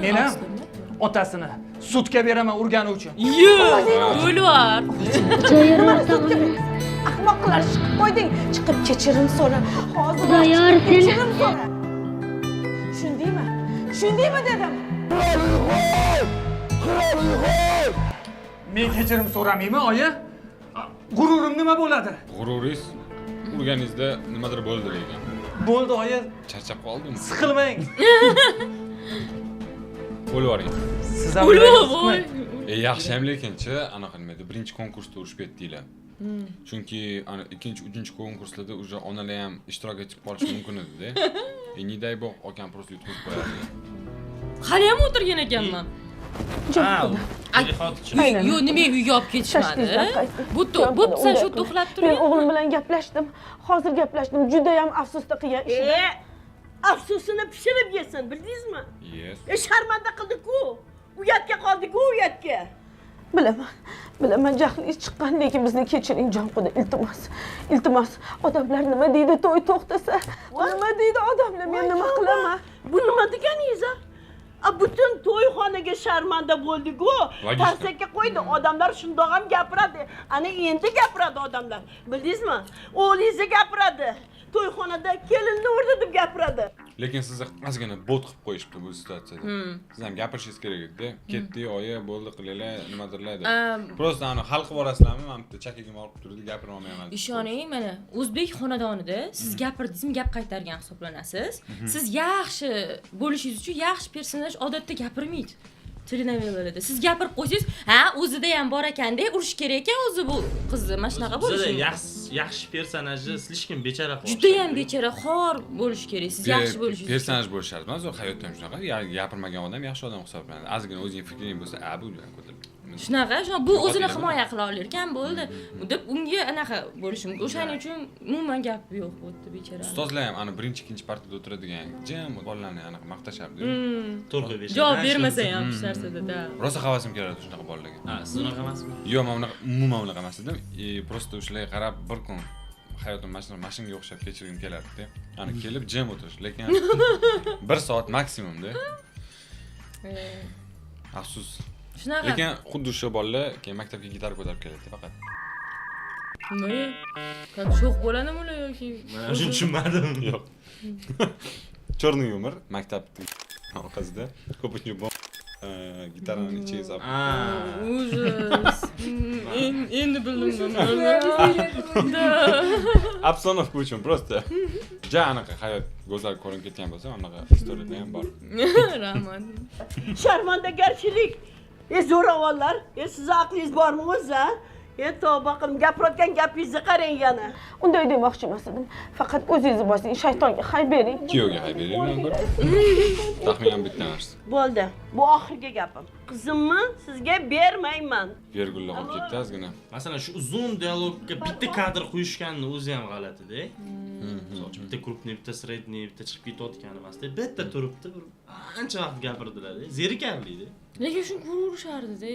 Men ham otasini sudga beraman urgani uchun. Bo'lvar. Ahmoqlar chiqib qo'yding. Chiqib kechirim so'ra. Hozir kechirim so'ra. Shundaymi? Shundaymi dedim. Men kechirim so'ramayman, oyi. G'ururim nima bo'ladi? G'ururingiz urganingizda nimadir bo'ldi lekin. Bo'ldi, oyi. Charchab qoldim. Siqilmang. O'lvoring. Siz ham o'ylayapsizmi? Yaxshi ham lekinchi, anaqa nima edi, birinchi konkursda urishib ketdinglar. Chunki ana ikkinchi, uchinchi konkurslarda уже onalar ham ishtirok etib qolishi mumkin edi-da. Не дай bog, akam просто yutib qo'yardi. Hali ham o'tirgan ekanman. Yo, nima uyga olib ketishmadi? Bo'psan shu to'xlab turing. Men o'g'lim bilan gaplashdim. Hozir gaplashdim. Juda ham afsusda qilgan ishim. Afsusini pishirib yesin, bildingizmi? Yes. Sharmanda qildi-ku. Uyatga qoldi-ku, uyatga. Bilaman jahlingiz chiqqan, lekin bizni kechiring Jonquda, iltimos. Iltimos, odamlar nima deydi to'y to'xtasa? Nima deydi odamlar? Men nima qilaman? Bu nima deganingiz? Butun to'yxonaga sharmanda bo'ldi-ku. Tarsakka qo'ydi. Odamlar shundoq ham gapiradi. Ana endi gapiradi odamlar. Bildingizmi? O'g'lingiz gapiradi. To'yxonada kelinni urdi deb gapiradi. Lekin sizni ozgina bot qilib qo'yishibdi bu situatsiyada. Siz ham gapirishingiz kerak edi. Ketdi, oyi, bo'ldi qilaylar, nimadirlar deb. Prosta ana hal qilib borasizlarmi? Men bitta chakagimni olib turdi, gapira olmayman. Ishoning, mana o'zbek xonadonida siz gapirdingizmi, gap qaytargan hisoblanasiz. Siz yaxshi bo'lishingiz uchun yaxshi personaj odatda gapirmaydi. Telenovellalarda siz gapirib qo'ysangiz, ha, o'zida ham bor ekanda, urish kerak ekan o'zi bu qizni. Mana shunaqa bo'lishi. Yaxshi personajni slishkim bechara qolish. Juda ham bechara, xor bo'lish kerak. Siz yaxshi bo'lishingiz. Personaj bo'lish shart emas, u hayotda ham shunaqa. Gapirmagan odam yaxshi odam hisoblanadi. Ozgina o'zing fikring bo'lsa, bu bilan ko'tarib. Shunaqa, bu o'zini himoya qila olar ekan, bo'ldi. Deb unga anaqa bo'lishim. O'shaning uchun umuman gap yo'q bo'pti bechara. Ustozlar ham ana birinchi, ikkinchi partiyada o'tiradigan jim bolalarni anaqa maqtashardi. To'g'ri bechara. Javob bermasa ham shu narsada. Rosa havasim keladi shunaqa bolalarga. Ha, siz unaqa emasmi? Yo'q, men unaqa umuman unaqa emas edim. Prosta o'shalarga qarab bir kun hayotim mashinaga o'xshab kechirgim kelardi-da. Ana kelib jim o'tirish, lekin 1 soat maksimumda. Afsus. Shunaqa. Lekin xuddi o'sha bolalar keyin maktabga gitara ko'tarib keladi faqat. Nima? Qanday sho'x bo'ladimi ular yoki? Men shuni tushunmadim. Yo'q. Chorniy yumor maktabda orqasida ko'pincha gitarani ichiga solib. Ужас. Endi bildim men. Обстановка uchun prosta. Ja anaqa hayot go'zal ko'rinib ketgan bo'lsa, anaqa istoriyada ham bor. Rahmat. Sharmandagarchilik. Zo'ravonlar, siz aqlingiz bormi o'zi? Tavba qilib gapirayotgan gapingizni qarang yana. Unday demoqchi emas edim. Faqat o'zingizni bosing, shaytonga hay bering. Kuyovga hay bering bir. Taxminan bitta narsa. Bo'ldi. Bu oxirgi gapim. Qizimni sizga bermayman. Vergullar olib ketdi ozgina. Masalan, shu uzun dialogga bitta kadr qo'yishganni o'zi ham g'alati-da. Masalan, bitta krupniy, bitta sredniy, bitta chiqib ketayotgan emas-da. Bitta turibdi, bir ancha vaqt gapirdilar-da. Zerikarli-da. Lekin shuni ko'rishardi-da.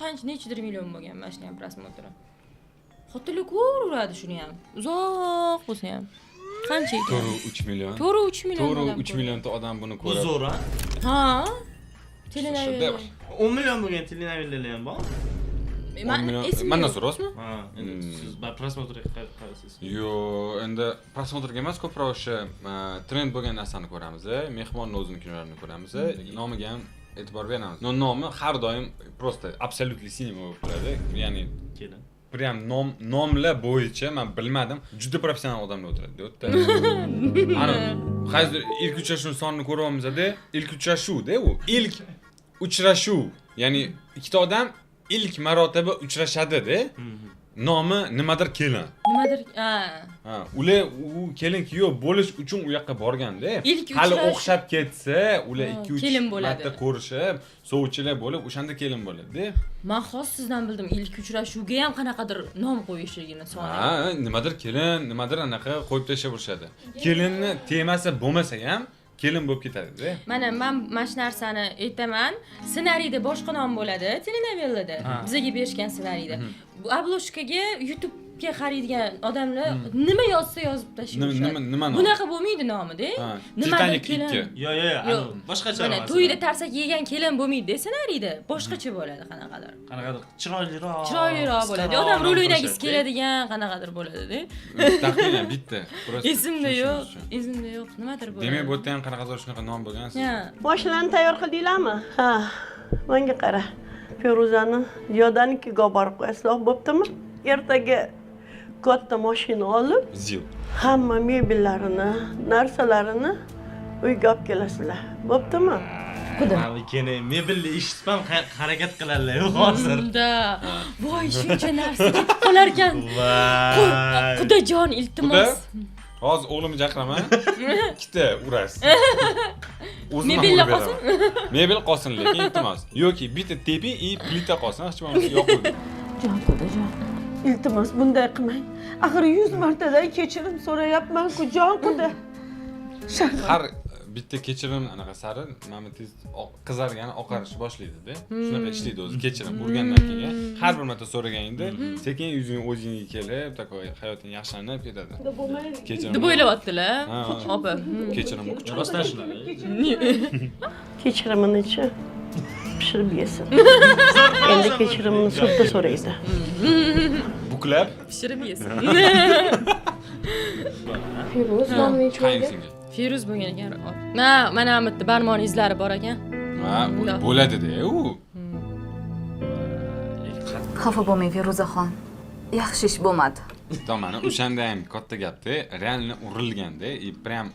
Qancha nechidir million bo'lgan mana shuni ham prosmotri. Xotinlar ko'radi shuni ham. Uzoq bo'lsa ham. Qancha ekan? To'g'ri 3 million. To'g'ri 3 million. To'g'ri 3 millionta odam buni Bu ko'radi. zo'r-a? Ha? Telenovela. 10 million bo'lgan telenovellalar ham bor. Mana so'rasizmi? Ha, endi siz prosmotrga qaraysiz. Yo'q, endi prosmotrga emas, ko'proq o'sha trend bo'lgan narsani ko'ramiz, mehmonni o'zining kinolarini ko'ramiz, nomiga ham e'tibor beramiz. Nomi har doim prosta absolutely cinema bo'lib turadi. Ya'ni Kelin. Prям nomlar bo'yicha men bilmadim, juda professional odamlar o'tiradi. O'tda. Ana hozir ilk uchrashuvni sonini ko'ryapmiz-da, ilk uchrashuv-da u. Ilk uchrashuv. Ya'ni ikkita odam ilk marotaba uchrashadi-da. Nomi nimadir kelin. Nimadir, ha. Ular u kelin kuyov bo'lish uchun u yoqqa borganda, hali o'xshab ketsa, ular 2-3 marta ko'rishib, sovchilar bo'lib, o'shanda kelin bo'ladi-da. Men hozir sizdan bildim, ilk uchrashuvga ham qanaqadir nom qo'yishligini soni. Ha, nimadir kelin, nimadir anaqa qo'yib tashlashadi. Kelinni temasi bo'lmasa ham kelin bo'lib ketadi-da. Men shu narsani aytaman. Ssenariyda boshqa nom bo'ladi, telenovellada. Bizga berishgan ssenariyda. Bu obloshkaga YouTube klipga qaraydigan odamlar nima yozsa yozib tashlaydi. Nima? Bunaqa bo'lmaydi nomida. Titanic 2. Yo'q, boshqacha. Mana to'yda tarsak yegan kelin bo'lmaydi ssenariyda. Boshqacha bo'ladi qanaqadir. Qanaqadir chiroyliroq. Chiroyliroq bo'ladi. Odam rol o'ynagisi keladigan qanaqadir bo'ladi-da. Taxminan bitta. Esimda yo'q. Nimadir bo'ladi. Demak, bu yerda ham qanaqadir shunaqa nom bo'lgan. Mashinalarni tayyor qildinglarmi? Ha. Menga qara. Feruzani Ziyodanikiga olib borib qo'yasizlar, bo'ptimi? Ertaga katta mashina olib, hamma mebellarini, narsalarini uyga olib kelasizlar. Bo'ptimi? Kene mebelli eshitib ham harakat qilarlar hozir. Da. Voy, shuncha narsa ketib qolar ekan. Xudojon, iltimos. Hozir o'g'limni chaqiraman. Ikkita urasiz. Mebel qolsin. Mebel qolsin lekin iltimos. Yoki bitta teping и plita qolsin, hech bo'lmasa yoqib. Jon xudojon, iltimos bunday qilmang. Axir 100 martadan kechirim so'rayapman-ku, jon xudo. Har bitta kechirim anaqa sari mana tez qizargani oqarishni boshlaydi-da. Shunaqa ishlaydi o'zi kechirim urgandan keyin har bir marta so'raganingda sekin yuzing o'zingga kelib, takoy hayoting yaxshilanib ketadi. Kechirim deb o'ylayaptilar. Opa. Kechirimni kuchi rostdan shunaqa. Kechirimini-chi pishirib yesin. Endi kechirimini sudda so'raydi. Buklab pishirib yesin. Firuz nomli cho'yga. Firuz bo'lgan ekan. Mana bitta barmon izlari bor ekan. Ha, bo'ladi-da, u. Xafa bo'lmang Feruzaxon. Yaxshi ish bo'lmadi. Tomani o'shanda ham katta gapda, realni urilganda, prям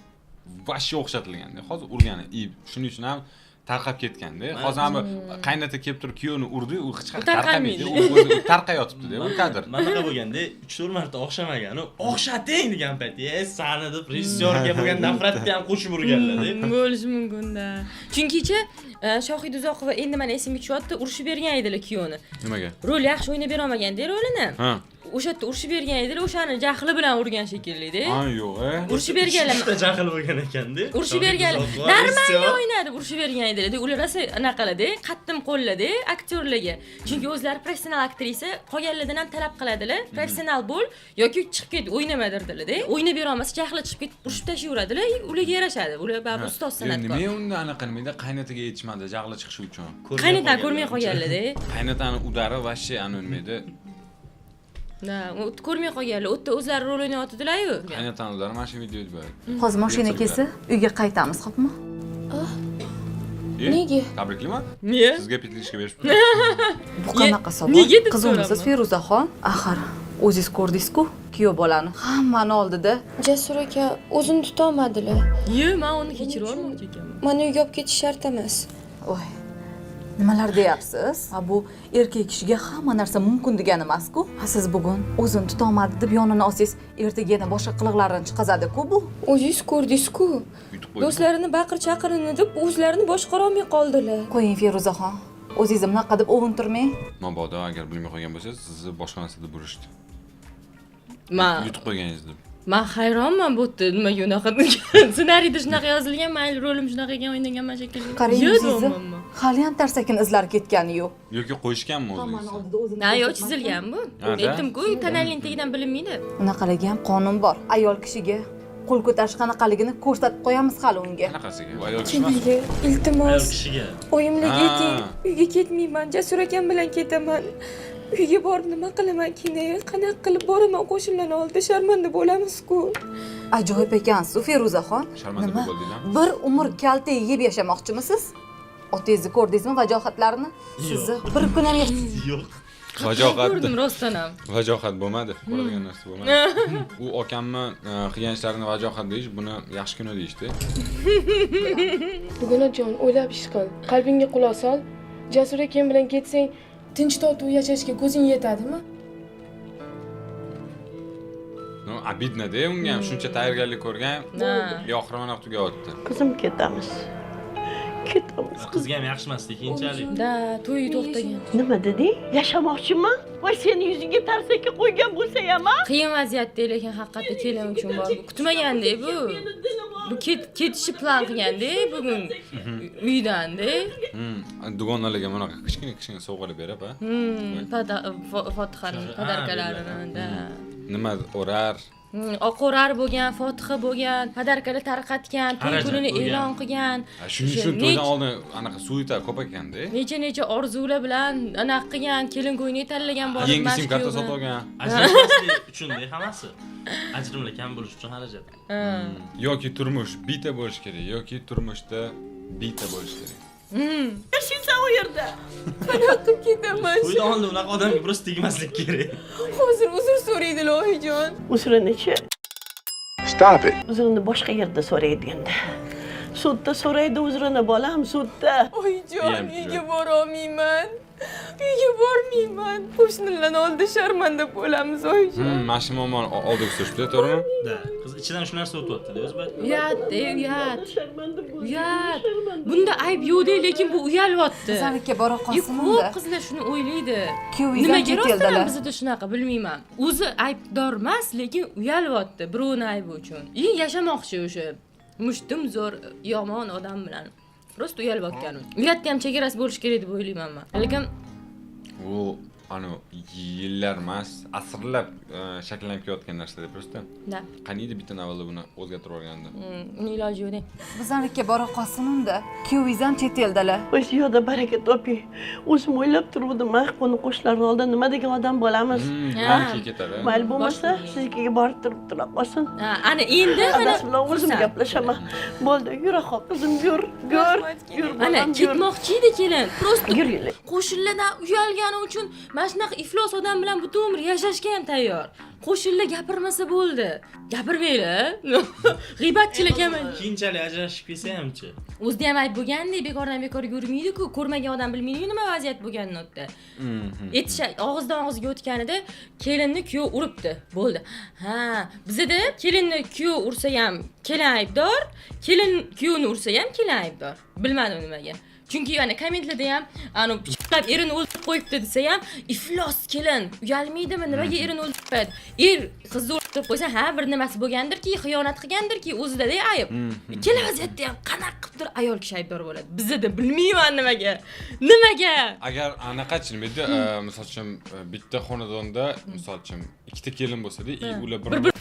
vashi o'xshatilganda. Hozir urgani, shuning uchun ham tarqab ketganda. Hozir ham qaynota kelib turib kuyovni urdi, u hech qanaqa tarqamaydi. U o'zi tarqayotibdi-da, u kadr. Mana bo'lganda 3-4 marta o'xshamagan, o'xshating degan payt, sani deb rejissyorga bo'lgan nafratni ham qo'shib urganlar-da. Bo'lishi mumkin-da. Chunki-chi Shohid Uzoqova endi mana esimga tushyapti, urushib bergan edilar kuyovni. Nimaga? Rol yaxshi o'ynab bera olmaganda rolini. O'sha yerda urushib bergan edilar, o'shani jahli bilan urgan shekilli-da. Ha, yo'q, Urushib berganlar. Shunda jahl bo'lgan ekan-da. Urushib berganlar. Normalni o'ynadi, urushib bergan edilar. Ular rosa anaqaladi, qattim qo'lladi aktyorlarga. Chunki o'zlari professional aktrisa, qolganlardan ham talab qiladilar. Professional bo'l yoki chiqib ket, o'ynama derdilar-da. O'ynab bera olmasa jahli chiqib ketib urushib tashlayveradilar, ularga yarashadi. Ular baribir ustoz san'atkor. Nima unda anaqa nimayda qaynataga aytishmadi, jahli chiqishi uchun. Qaynotani ko'rmay qolganlar-da. Qaynotani udari vashi ani o'lmaydi. Da, ko'rmay qolganlar. O'tda o'zlari rol o'ynayotdilar-ku. Qaynotani udari mana shu videoda bor. Hozir mashina kelsa, uyga qaytamiz, xo'pmi? Nega? Tabriklayman. Niye? Sizga petlishga berishibdi. Bu qanaqa savol? Qizimsiz Feruzaxon? Axir o'zingiz ko'rdingiz-ku, kuyov bolani hammani oldida. Jasur aka o'zini tuta olmadilar. Men uni kechirib olmoqchi ekanman. Meni uyga olib ketish shart emas. Voy. Nimalar deyapsiz? Bu erkak kishiga hamma narsa mumkin degani emas-ku. Siz bugun o'zini tuta olmadi deb yonini olsangiz, ertaga yana boshqa qiliqlarini chiqazadi-ku bu. O'zingiz ko'rdingiz-ku. Do'stlarini baqir-chaqirini deb o'zlarini boshqara olmay qoldilar. Qo'ying Feruzaxon. O'zingizni bunaqa deb o'vintirmay. Mabodo agar bilmay qolgan bo'lsangiz, sizni boshqa narsada burishdi. Yutib qo'yganingiz deb. Men hayronman bu yerda nimaga unaqa ssenariyda shunaqa yozilgan, mayli rolim shunaqa ekan o'ynaganman shekilli. Qarang, hali ham tarsakin izlari ketgani yo'q. Yoki qo'yishganmi o'zingiz? Ha, yo'q, chizilgan bu. Aytdim-ku, kanalning tagidan bilinmaydi. Unaqaligi ham qonun bor. Ayol kishiga qo'l ko'tarish qanaqaligini ko'rsatib qo'yamiz hali unga. Qanaqasiga? Ayol kishi emas. Iltimos. Ayol kishiga. Oyimlarga ayting, uyga ketmayman, Jasur akam bilan ketaman. Uyga borib nima qilaman keyin? Qanaqa qilib boraman qo'shimlarning oldida sharmanda bo'lamiz-ku. Ajoyib ekansiz, Feruzaxon. Sharmanda bo'ldingizmi? Bir umr kalta yeb yashamoqchimisiz? Otangizni ko'rdingizmi vajohatlarini? Sizni bir kun ham yo'q. Vajohat. Ko'rdim rostdan ham. Vajohat bo'lmadi, ko'radigan narsa bo'lmadi. U okamni qilgan ishlarini vajohat deyish, buni yaxshi kino deyishdi. Bugunajon, o'ylab ish qil. Qalbingga quloq sol. Jasur akam bilan ketsang, tinch totuv yashashga ko'zing yetadimi? No, abidna-da unga ham shuncha tayyorgarlik ko'rgan. Oxiri mana tugayapti. Qizim ketamiz. Ketamiz. Qizga ham yaxshi emas keyinchalik. Da, to'y to'xtagan. Nima deding? Yashamoqchiman? Voy, seni yuzingga tarsakka qo'ygan bo'lsa ham, qiyin vaziyatda lekin haqiqatda kelin uchun bor. Kutmaganda bu. Bu ketishi plan qilganda bugun uydan-da. Dugonalarga bunaqa kichkina sovg'alar berib, Fotihani, podarkalarini, da. nima o'rar? Oqo'rar bo'lgan, fotiha bo'lgan, podarkalar tarqatgan, to'y kunini e'lon qilgan. Shuning uchun to'ydan oldin anaqa suita ko'p ekanda. Necha orzular bilan anaqa qilgan, kelin ko'yini tanlagan bor. Yangi sim karta sotib olgan. Ajrashmaslik uchun hammasi. Ajrimlar kam bo'lish uchun xarajat. Yoki turmush bita bo'lish kerak, yoki turmushda bita bo'lish kerak. Yashaysan u yerda. Qanaqa ketaman? To'ydan oldin unaqa odamga biroz tegmaslik kerak. Hozir uzr so'raydi Loyijon. Uzrini-chi? Stop it. Uzrini boshqa yerda so'raydi endi. Sudda so'raydi uzrini bolam, sudda. Oyijon, uyga bora olmayman. Uyga bormayman. Qo'shnilarning oldida sharmanda bo'lamiz, Oyijon. Mashina muammoni oldiga surishdi, to'g'rimi? Da, qiz ichidan shu narsa o'tyapti-da, o'zi bayt. Uyat. Bunda ayb yo'q, lekin bu uyalyapti. Bizaniki bora qolsin Ko'p qizlar shuni o'ylaydi. Kuyovingizdan Nimaga chet rostdan eldalar. bizda shunaqa bilmayman. O'zi aybdor emas, lekin uyalyapti birovning aybi uchun. Yashamoqchi o'sha mushtum zo'r yomon odam bilan. Prosta uyalyotganim. Uyatda ham chegarasi bo'lish kerak deb o'ylayman men. Lekin u yillar emas, asrlab shakllanib kelayotgan narsa prosta. Da. Qaniydi bitta avvalda buni o'zgartirib olgandi. Uni iloji yo'q. Bizaniki bora qolsin unda. Kuyovingizdan chet eldalar. O'sha yo'lda baraka toping. O'zim o'ylab turuvdim, qo'ni qo'shnilarning oldida nima degan odam bo'lamiz. Balki ketadi. Mayli bo'lmasa, siznikiga borib turib tura qolsin. Ana endi Adasi bilan o'zim gaplashaman. Bo'ldi, yur axo qizim, yur. Ana ketmoqchi edi kelin. Prosta Yur. qo'shnilardan uyalgani uchun mana shunaqa iflos odam bilan butun umr yashashga ham tayyor. Qo'shnilar gapirmasa bo'ldi. Gapirmaylar. G'iybatchilar kaman. Keyinchalik ajrashib kelsa hamchi. O'zida ham ayb bo'lgandek, bekordan bekorga yurmaydi-ku, ko'rmagan odam bilmaydi nima vaziyat bo'lganini o'tda. Og'izdan og'izga o'tganida kelinni kuyov uribdi. Bo'ldi. Ha, bizda kelinni kuyov ursa ham kelin aybdor, kelin kuyovni ursa ham kelin aybdor. Bilmadim nimaga. Chunki ana kommentlarda ham chiqib erini o'ldirib qo'yibdi desa ham iflos kelin uyalmaydimi, nimaga erini o'ldirib qo'yadi? Qizni o'ldirib qo'ysa, ha bir nimasi bo'lgandirki, xiyonat qilgandirki, o'zida-da ayb. Ikkala vaziyatda ham qanaqa qilibdir ayol kishi aybdor bo'ladi. Bizda bilmayman nimaga. Agar anaqachi nimada, misol uchun bitta xonadonda misol uchun ikkita kelin bo'lsa-da, ular bir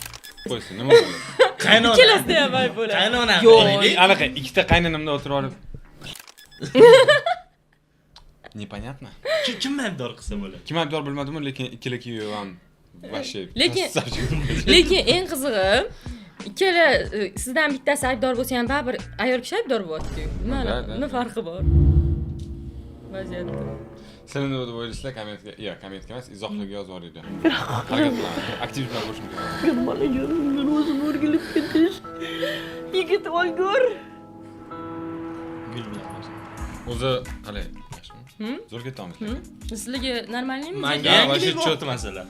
qo'ysa nima bo'ladi? Qaynona. Ikkalasida ham ayb bo'ladi. Qaynona. Yo'q, anaqa ikkita qaynonamda o'tirib olib Непонятно. Kim aybdor qilsa bo'ladi? Kim aybdor bilmadim, lekin ikkala kuyov ham вообще. Lekin eng qizig'i ikkala sizdan bittasi aybdor bo'lsa ham baribir ayol kishi aybdor bo'lyapti. Nima farqi bor? Vaziyatda. Sen nima deb o'ylaysizlar? Kommentga emas, izohlarga yozib yuboringlar. Harakat qilaman. Aktiv bilan ko'rishim kerak. Yur bola, yur. Men o'zim o'rgilib ketish. Yigit olgur. Gul bilan qo'shib. O'zi qalay? Yaxshimi? Zo'r ketamiz. Sizlarga normalmi? Menga yangilik bo'pti masalan.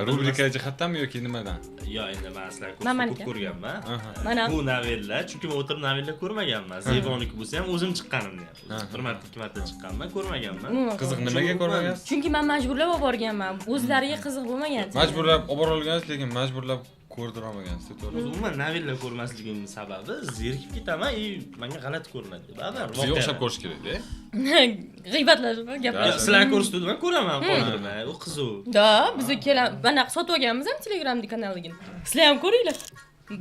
Rubrika jihatdanmi yoki nimadan? Yo, endi men sizlar ko'p ko'rganman. Mana bu novellar, chunki men o'tirib novellar ko'rmaganman. Zeboniki bo'lsa ham o'zim chiqqanimni. Bir marta, ikki marta chiqqanman, ko'rmaganman. Qiziq nimaga ko'rmagansiz? Chunki men majburlab olib borganman. O'zlariga qiziq bo'lmagan. Majburlab olib borolgansiz, lekin majburlab ko'rdirib olmagansiz, to'g'ri? Umuman novellar ko'rmasligimning sababi zerikib ketaman, menga g'alati ko'rinadi. Ba'zan Sizga o'xshab ko'rish kerak-da. G'iybatlashib gapirasiz. Sizlar ko'rsatdim, men ko'raman, qoldirmay. U qiziq. Da, bizga mana sotib olganmiz ham Telegramda kanaligini. Sizlar ham ko'ringlar.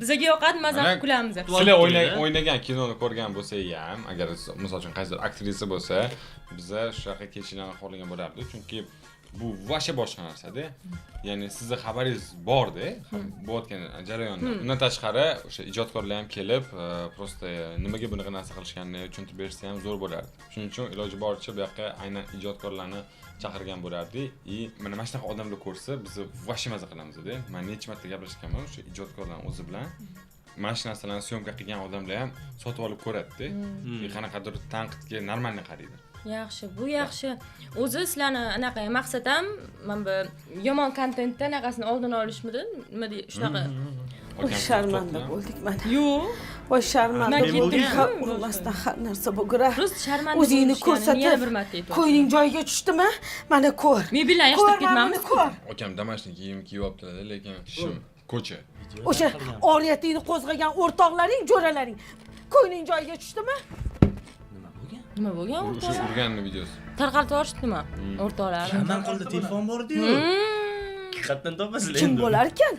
Bizga yoqadi, mazza qilib kulamiz. Sizlar o'ynagan kinoni ko'rgan bo'lsa ham, agar misol uchun qaysidir aktrisa bo'lsa, biza shunaqa kechishlarni xohlagan bo'lardi, chunki bu vasha boshqa narsa-da. Ya'ni sizning xabaringiz bor-da, bo'layotgan jarayonni. Undan tashqari o'sha ijodkorlar ham kelib, prosta nimaga bunaqa narsa qilishganini tushuntirib bersa ham zo'r bo'lardi. Shuning uchun iloji boricha bu yoqqa aynan ijodkorlarni chaqirgan bo'lardi. Mana shunaqa odamlar ko'rsa, biz vasha maza qilamiz-da. Men necha marta gaplashganman o'sha ijodkorlarning o'zi bilan. Mana shu narsalarni syomka qilgan odamlar ham sotib olib ko'radi-da. Qanaqadir tanqidga normalni qaraydi. Yaxshi, bu yaxshi. O'zi sizlarni anaqa maqsad ham men bu yomon kontentda anaqasini oldini olishmidi? Nima deydi? Shunaqa. Sharmanda bo'ldik mana. Yo'q. Voy sharmanda bo'ldik. Urmasdan har narsa bo'lgurar. Rus sharmanda. O'zingni ko'rsatib, qo'yning joyiga tushdimi? Mana ko'r. Men bilan yashab ketmamiz. Akam damashni kiyim kiyib olibdilar, lekin shim ko'cha. O'sha oriyatingni qo'zg'agan o'rtoqlaring, jo'ralaring qo'yning joyiga tushdimi? Nima bo'lgan? O'sha urganni videosi. Tarqatib yuborishdimi? O'rtoqlar. Shaman qildi, telefon bor-ku. haqiqatdan topasizlar Kim bo'lar ekan?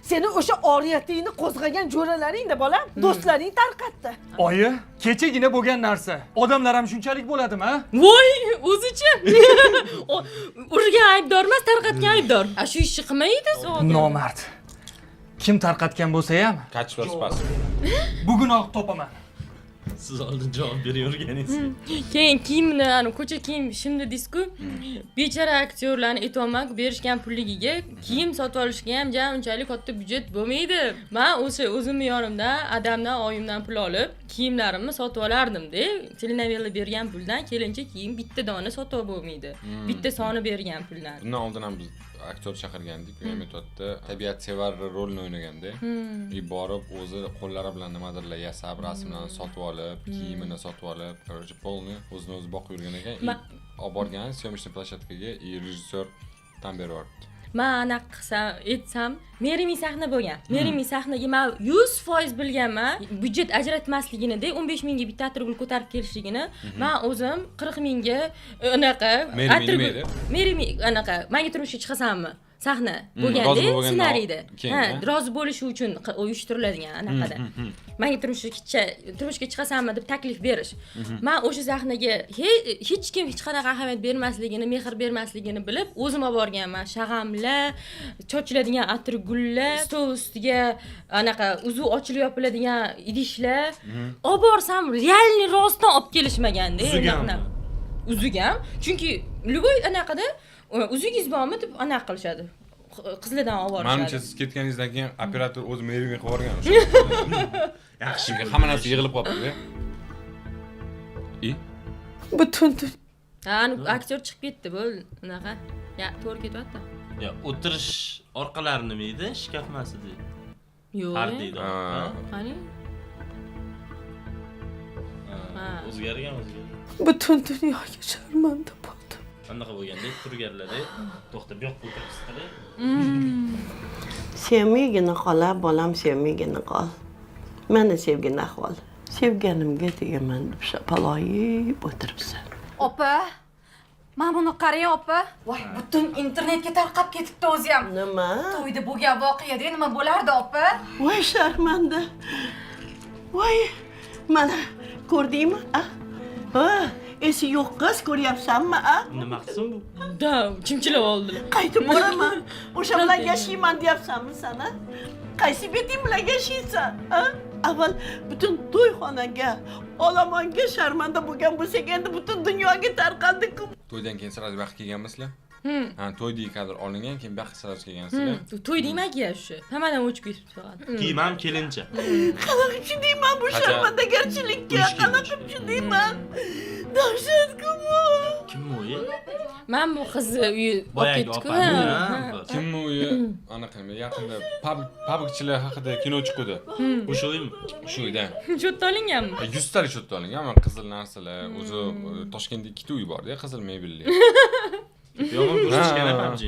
Seni o'sha oriyatingni qo'zg'agan jo'ralaring-da bolam, do'stlaring tarqatdi. Oyi, kechagina bo'lgan narsa. Odamlar ham shunchalik bo'ladimi, ha? Voy, o'zichi. Urgan aybdor emas, tarqatgan aybdor. Shu ishni qilmaydi soat. Nomard. Kim tarqatgan bo'lsa ham, Kachlar spas. bugunoq topaman. Siz oldin javob beraverganingiz. Keyin kiyimni, ko'cha kiyim shimdi disku. Bechara aktyorlarni etomak berishgan pulligiga kiyim sotib olishga ham unchalik katta byudjet bo'lmaydi. Men o'zimni yonimda adamdan, oyimdan pul olib, kiyimlarimni sotib olardim-da. Telenovela bergan puldan kelincha kiyim bitta dona sotib bo'lmaydi. Bitta soni bergan puldan. Bundan oldin ham biz aktyor chaqirgandik, u ham aytayotdi, tabiatsevar rolni o'ynaganda, borib o'zi qo'llari bilan nimadirlar yasab, rasmlarni sotib olib, kiyimini sotib olib, короче, полный o'zini o'zi boqib yurgan ekan. Olib borgan syomочный площадкаga rejissyor tan beryapti. Men anaqa qilsam, aytsam, merimiy sahna bo'lgan. Merimiy sahnaga men 100% bilganman. Byudjet ajratmasligini-da 15 mingga bitta atirgul ko'tarib kelishligini, men o'zim 40 mingga anaqa merimiy anaqa, menga turmushga chiqasanmi? Sahna bo'lganda ssenariyda. Ha, rozi bo'lishi uchun uyushtiriladigan anaqada. Menga turmushga chiqasanmi deb taklif berish. Men o'sha sahnaga hech kim hech qanaqa ahamiyat bermasligini, mehr bermasligini bilib, o'zim olib borganman. Shag'amlar, chochiladigan atirgullar, stol ustiga anaqa uzuv ochilib yopiladigan idishlar. Olib borsam, realni rostdan olib kelishmaganda. Uzugam. Chunki любой anaqada uzugingiz bormi deb anaqa qilishadi. Qizlardan olib borishadi. Menimcha siz ketganingizdan keyin operator o'zi meriyaga qilib yuborgan. Yaxshi, hamma narsa yig'ilib qolibdi. Butun aktyor chiqib ketdi bu unaqa. Ya, to'g'ri ketyapti. Ya, o'tirish orqalari nima edi? Shkaf emas edi. Yo'q. Har deydi. Qani? O'zgargan. Butun dunyoga sharmanda bo'ldim. Qanaqa bo'lganda turganlarda, to'xtab yo'q o'tiribsizlar. Sevmagina qola, bolam sevmagina qol. Meni sevgin ahvol. Sevganimga tegaman deb shapaloyib o'tiribsan. Opa, mana buni qarang, opa. Voy, butun internetga tarqab ketibdi o'zi ham. Nima? To'yda bo'lgan voqeada nima bo'lardi, opa? Voy sharmanda. Voy, mana ko'rdingmi? Ha, esi yo'q qiz, ko'ryapsanmi, Nima qilsin bu? Da, chimchilab oldilar. Qaytib boraman. O'sha bilan yashayman deyapsanmi sana? Qaysi beting bilan yashaysan, Avval butun to'yxonaga, olomonga sharmanda bo'lgan bo'lsak, endi butun dunyoga tarqaldik-ku. To'ydan keyin siraj vaqt kelganmisizlar? Ha, to'ydagi kadr olingan, keyin vaqt siraj kelgansizlar. To'y deyman-ki shu. Hammadan o'chib ketibdi faqat. Kiyim ham kelincha. Qanaqa chidayman bu sharmandagarchilikka? Qanaqa chidayman? Dahshatku bu. Kim u? Men bu qizni uyi olib ketdi-ku. Kim u uyi? Anaqa nima, yaqinda publikchilar haqida kino chiqdi. O'sha uymi? Shu uyda. Chotda olinganmi? 100 talik chotda olingan, men qizil narsalar, o'zi Toshkentda ikkita uy bor-da, qizil mebelli. Yomon ko'rsatgan hamji.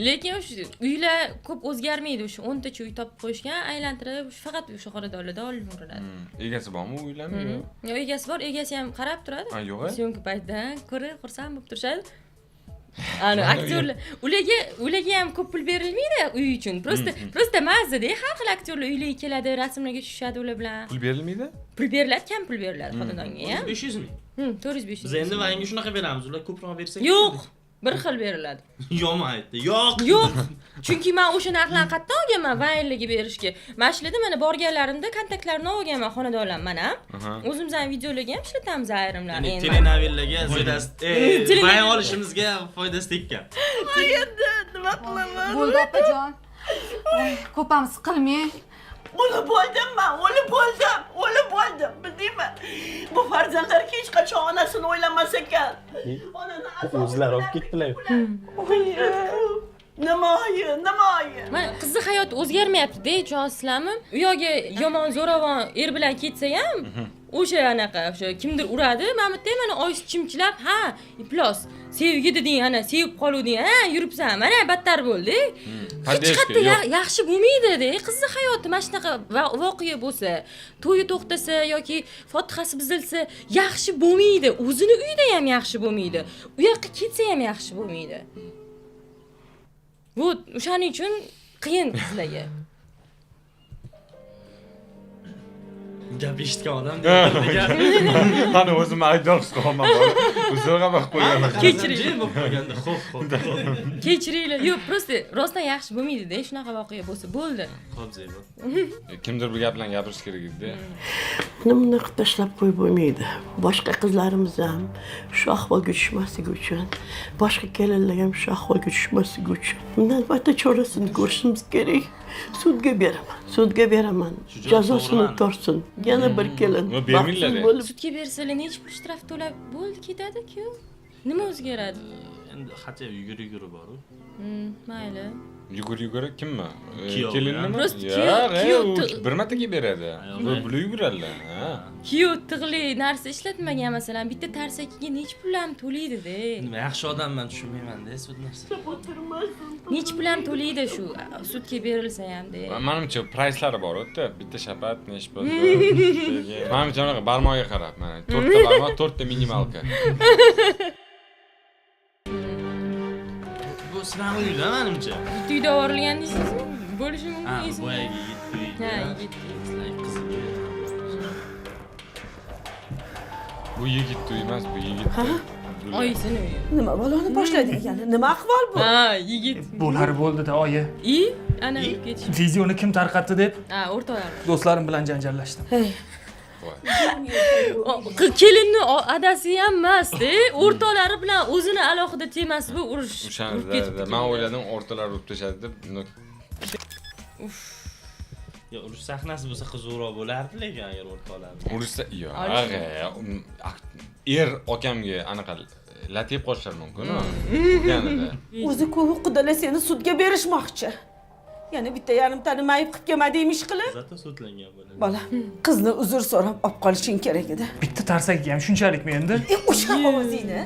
Lekin o'sha uylar ko'p o'zgarmaydi, o'sha 10 tacha uy topib qo'yishgan, aylantirib, faqat o'sha xonadonlarda olinadi. Egasi bormi u uylarni? Yo'q, egasi bor, egasi ham qarab turadi. Ha, yo'q. Syomka paytida ko'rib, xursand bo'lib turishadi. Aktyorlar, ularga ham ko'p pul berilmaydi uy uchun. Prosta mazza-da, har xil aktyorlar uylarga keladi, rasmlarga tushishadi ular bilan. Pul berilmaydi? Pul beriladi, kam pul beriladi xonadonga, ha? 500 ming. 400-500. Biz endi vayinga shunaqa beramiz, ular ko'proq bersak. Yo'q. Bir xil beriladi. Yo'q aytdi. Yo'q. Chunki men o'sha narxlarni qayerdan olganman vayinlarga berishga. Mana shularda mana borganlarimda kontaktlarini olganman xonadonlar mana. O'zimizning videolarga ham ishlatamiz ayrimlarni endi. Telenovelaga foydasi, vayin olishimizga foydasi tekkan. Endi nima qilaman? Bo'ldi opajon. Ko'pamiz qilmang. O'lib bo'ldim, bildingmi? Bu farzandlar hech qachon onasini o'ylamas ekan. O'zlari olib ketdilar. Nima? Mana qizni hayoti o'zgarmayapti-da, tushunsizlarmi? U yoqga yomon zo'ravon er bilan ketsa ham, o'sha anaqa, o'sha kimdir uradi, mana bitta mana oyisi chimchilab, ha, plus sevgi deding, ana sevib qoluvding, ha, yuribsan, mana battar bo'ldi. Hech qayerda yaxshi bo'lmaydi-da, qizni hayoti mana shunaqa voqea bo'lsa, to'yi to'xtasa yoki fotihasi buzilsa, yaxshi bo'lmaydi. O'zini uyida ham yaxshi bo'lmaydi. U yoqqa ketsa ham yaxshi bo'lmaydi. Bu o'shaning uchun qiyin sizlarga. Gap eshitgan odam Qani o'zimni aybdor his qilaman. Uzog'a baqib qo'yganman. Kechiring. bo'lib qolganda xo'p. Kechiringlar. Yo'q, просто rostdan yaxshi bo'lmaydi-da, shunaqa voqea bo'lsa bo'ldi. Xo'p, Zebo. Kimdir bu gap bilan gapirish kerak edi. Nimani qilib tashlab qo'yib bo'lmaydi. Boshqa qizlarimiz ham shu ahvolga tushmasligi uchun, boshqa kelinlar ham shu ahvolga tushmasligi uchun navbatda chorasini ko'rishimiz kerak. Sudga beraman. Jazosini tortsin. Yana bir kelin. Bermanglar. Sudga bersalar necha pul shtraf to'lab bo'ldi ketadi-ku. Nima o'zgaradi? Endi hatto yugur bor-ku. Mayli. Yugur kimmi? Kuyov. Kelinmi? Prosta Yo'q, bir martaga beradi. Bu yuguradilar. Kuyov tig'li narsa ishlatmagan masalan, bitta tarsakiga necha pul ham to'laydi-da. Nima yaxshi odamman tushunmayman-da sud narsa. Necha pul ham to'laydi shu sudga berilsa ham-da. Menimcha prislari bor o'tda. Bitta shapat nesh pul. Menimcha unaqa barmoqga qarab, mana 4 ta barmoq, 4 ta minimalka. Bu sinov uyda menimcha. Uyda yuborilgan deysizmi? Bo'lishi Ha, mumkin. boyagi yigit uyi. Ha, yigit. Qiziga. Bu yigit to'y emas, bu yigit. Oyisini uyi. Nima baloni boshlading yana? Nima ahvol bu? Ha, yigit. Bo'lari bo'ldida oyi. Ana ketish. Videoni kim tarqatdi deb Ha, o'rtoqlar. do'stlarim bilan janjallashdim. Kelinni adasi ham emas-da, o'rtoqlari bilan o'zini alohida temasi bu urush. O'shanda men o'yladim o'rtalar urib tashadi deb. Yo, urush sahnasi bo'lsa qiziqroq bo'lardi, lekin agar o'rtoqlar. Urushsa, yo'q. Okamga anaqa latif qo'shishlari mumkin-ku. Yanada. O'zi-ku qudalar seni sudga berishmoqchi. Yana bitta yarim tanimayib qilib kelmadingmi ish qilib? Zato sudlangan bo'ladi. Bola, qizni uzr so'rab olib qolishing kerak edi. Bitta tarsakiga ham shunchalikmi endi? O'sha ovozingni.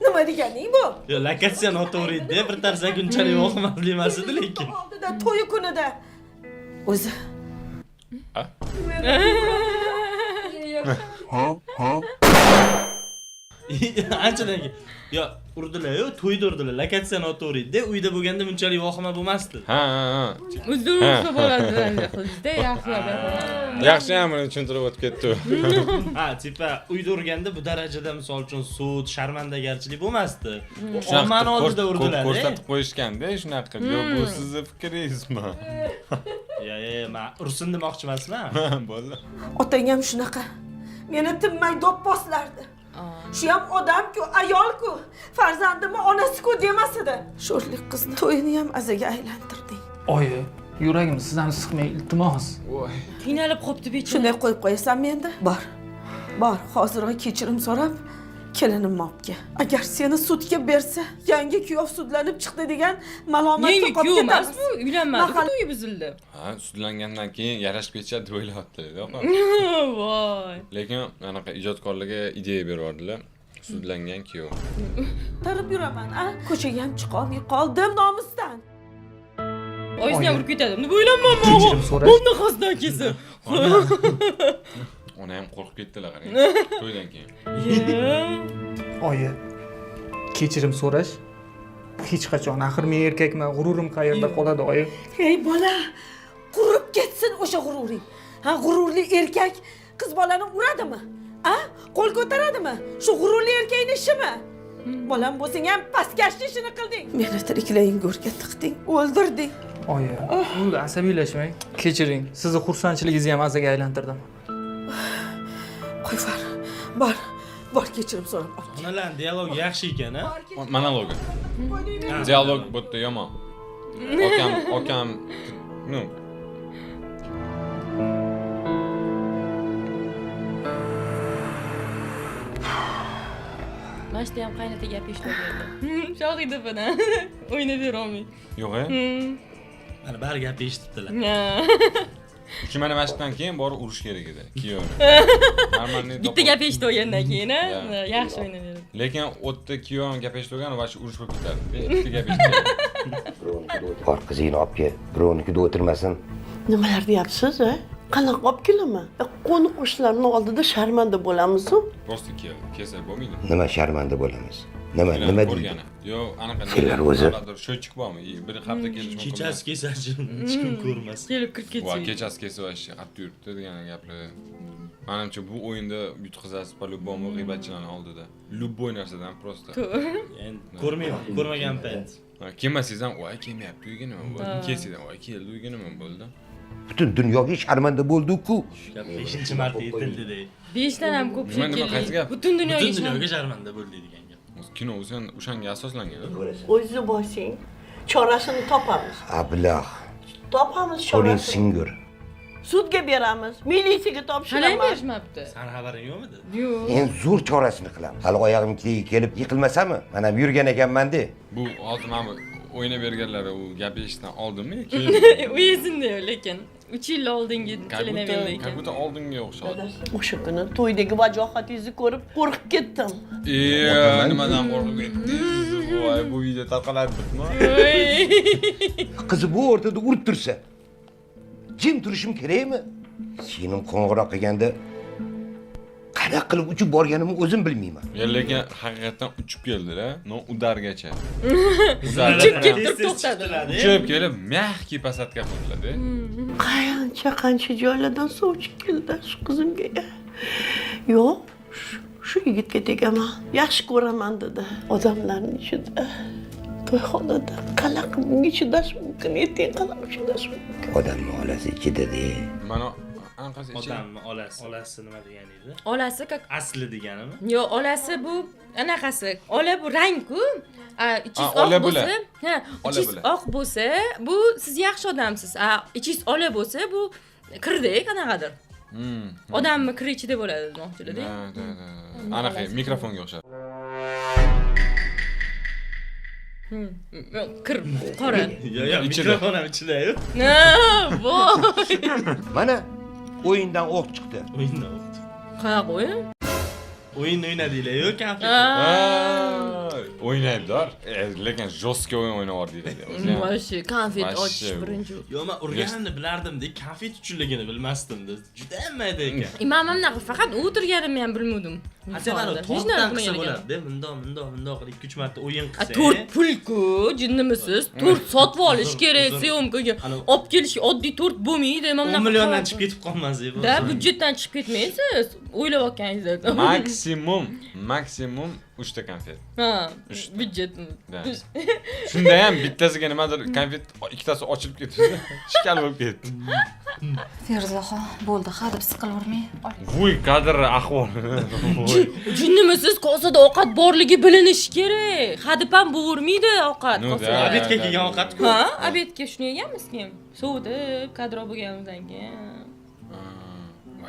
Nima deganing bu? Yo, lokatsiya noto'g'ri edi, bir tarsak unchalik yoqmasli emas edi lekin. Oldida to'yi kunida. O'zi. Anchadan keyin. Yo, urdilar-yu, to'yda urdilar. Lokatsiya noto'g'ri edi. Uyda bo'lganda bunchalik vohima bo'lmasdi. Ha. Uzr bo'ladi endi qildi, yaxshi gaplar. Yaxshi ham buni tushuntirib o'tib ketdi. Ha, tipa uyda urganda bu darajada misol uchun sud, sharmandagarchilik bo'lmasdi. Omani oldida urdilar. Ko'rsatib qo'yishganda shunaqa. Yo'q, bu sizning fikringizmi? Ya, men ursin demoqchi emasman. Bo'ldi. Otang ham shunaqa. Meni tinmay do'pposlardi. Shu ham odam-ku, ayol-ku, farzandimni onasi-ku demasidi. Sho'rlik qizni to'yini ham azaga aylantirding. Oyi, yuragim sizdan siqmay iltimos. Qiynalib qopti bechora. Shunday qo'yib qo'yasanmi endi? Bor, hozirga kechirim so'rab kelinim mopga. Agar seni sudga bersa, yangi kuyov sudlanib chiqdi degan malomatga qolib ketamiz. Yangi kuyov emasmi? Uylanmadi, to'yi buzildi. Ha, sudlangandan keyin yarashib ketishadi deb o'ylayaptilar, yo'qmi? Voy. Lekin anaqa ijodkorlarga ideya beryordilar. Sudlangan kuyov. Tarib yuraman, ko'chaga ham chiqolmay qoldim nomusdan. Oyisini ham urib ketadi. Nima o'ylanmayman. Kechirim so'rash. Bundan xosdan kelsa. Ona ham qo'rqib ketdilar qarang. To'ydan keyin. Oyi, kechirim so'rash hech qachon. Axir men erkakman, g'ururim qayerda qoladi, oyi? Hey bola, qurib ketsin o'sha g'ururing. Ha, g'ururli erkak qiz bolani uradimi? Ha? Qo'l ko'taradimi? Shu g'ururli erkakning ishimi? Bolam bo'lsang ham pastkashlik ishini qilding. Meni tiriklaring go'rga tiqding, o'ldirding. Oyi, bo'ldi, asabiylashmang. Kechiring. Sizni xursandchiligingizni ham azaga aylantirdim. Qo'y bor kechirim so'rab ol. Onalar dialog yaxshi ekan, ha? Monologi. Dialog bo'tdi yomon. Okam, no. Mashta ham qaynota gap eshitmagandi. Shohida bana. O'ynab berolmay. Yo'q-a? Mana bari gap eshitibdilar. Shu mana mashqdan keyin borib urish kerak edi kuyovni. Bitta gap eshitib olgandan keyin, yaxshi o'ynab berdi. Lekin o'tda kuyov gap eshitib olgan va shu urush bo'lib ketadi. Bitta gap eshitgan. Bor qizingni olib kel, birovnikida o'tirmasin. Nimalar deyapsiz, Qanaqa olib kelaman? Qo'ni qo'shnilarning oldida sharmanda bo'lamiz-ku. Prosta kelsa bo'lmaydi. Nima sharmanda bo'lamiz? Nima deydi? Ko'rgani. Yo'q, anaqa. Senlar o'zi. Sho'chik bormi? Bir hafta kelish mumkin. Kechasi kesarchi, hech kim ko'rmas. Kelib kirib Va ketsin. kechasi kelsa vashi qattiq yuribdi degan gaplar. Menimcha bu o'yinda yutqazasiz по-любому g'iybatchilarning oldida. Любой narsadan просто. Endi ko'rmayman, ko'rmagan payt. Kelmasangiz ham, "Voy, kelmayapti, uyga nima bo'ldi?" Kelsangiz ham, "Voy, keldi, uyga nima bo'ldi?" Butun dunyoga sharmanda bo'ldik-ku. Gap 5-marta aytildi deydi. 5 dan ham ko'p Nima, qaysi shekilli. gap? Butun dunyoga sharmanda bo'ldi degan gap. Kino o'shanga asoslangan. O'zi bo'lsang, chorasini topamiz. Ablah. Topamiz Qo'ling chorasini. singur. Sudga beramiz, militsiyaga Hali topshiramiz. berishmabdi. San xabaring yo'qmidi? Yo'q. Endi zo'r chorasini qilamiz. Hali oyog'im kelib yiqilmasami? Mana bu yurgan ekanman-da. Bu hozir mana o'ynab berganlar u gap eshitishdan oldinmi? Keyin U esimda yo'q, lekin 3 yil oldingi kelinaverdi ekan. Kabuta oldinga o'xshadi. O'sha kuni to'ydagi vajohatingizni ko'rib qo'rqib ketdim. Nimadan qo'rqib ketdingiz? Voy, bu video tarqaladimi? Qizi bu o'rtada urib tursa, jim turishim kerakmi? Sening qo'ng'iroq qilganda qanaqa qilib uchib borganimni o'zim bilmayman. Lekin haqiqatan uchib keldi-da, no udargacha. Uchib kelib to'xtadi. Uchib kelib, mягкий посадка qildi. Qancha joylardan sovchi keldi shu qizimga. Yo'q, shu yigitga tegaman, yaxshi ko'raman dedi. Odamlarning ichida, to'yxonada qanaqa bunga chidash mumkin, eting qanaqa chidash mumkin. Odamni olasi ichida-da. Mana anaqasi ichida. Otamni olasi. Olasi nima degan edi? Olasi kak. Asli deganimi? Yo'q, olasi bu anaqasi. Ola bu rang-ku. Ichingiz oq ola bo'lsa, bo'ladi. ha, Ola ichingiz bo'ladi. oq bo'lsa, bu siz yaxshi odamsiz. Ichingiz ola bo'lsa, bu kirdek qanaqadir. Odamni kir ichida bo'ladi demoqchilar-da. Anaqa mikrofonga o'xshab. Kir qora. Yo'q, mikrofon ham ichida-yu. Voy. Mana o'yindan o'q chiqdi. O'yindan o'q. Qayoq o'yin? O'yin o'ynadinglar-yu, konfet. O'ynaydor, lekin jostki o'yin o'ynayordinglar. Voshi, konfet ochish birinchi. Yo'q, men urganimni bilardim-da, konfet uchunligini bilmasdim-da. Juda ham mayda ekan. Imam ham faqat o'tirganimni ham bilmadim. Hasan to'rtdan qilsa bo'ladi-da, bundoq qilib 2-3 marta o'yin qilsa. 4 pul-ku, jinnimisiz? 4 sotib olish kerak, syomkaga. Olib kelish oddiy 4 bo'lmaydi, imam 10 milliondan chiqib ketib qolmasingiz. Da, byudjetdan chiqib ketmaysiz. O'ylayotganingizdek. Maksimum 3 ta konfet. Ha, byudjet. Shunda ham bittasiga nimadir konfet ikkitasi ochilib ketdi. Shikal bo'lib ketdi. Feruzaxon, bo'ldi, hadeb siqilavermang. Voy, qadr ahvol. Jinnimisiz? Kosada ovqat borligi bilinishi kerak. Hadeb ham bo'g'irmaydi ovqat kosada. Obedga kelgan ovqat-ku. Ha, obedga shuni yeganmiz kim? Sovutib, kadro bo'lganimizdan keyin.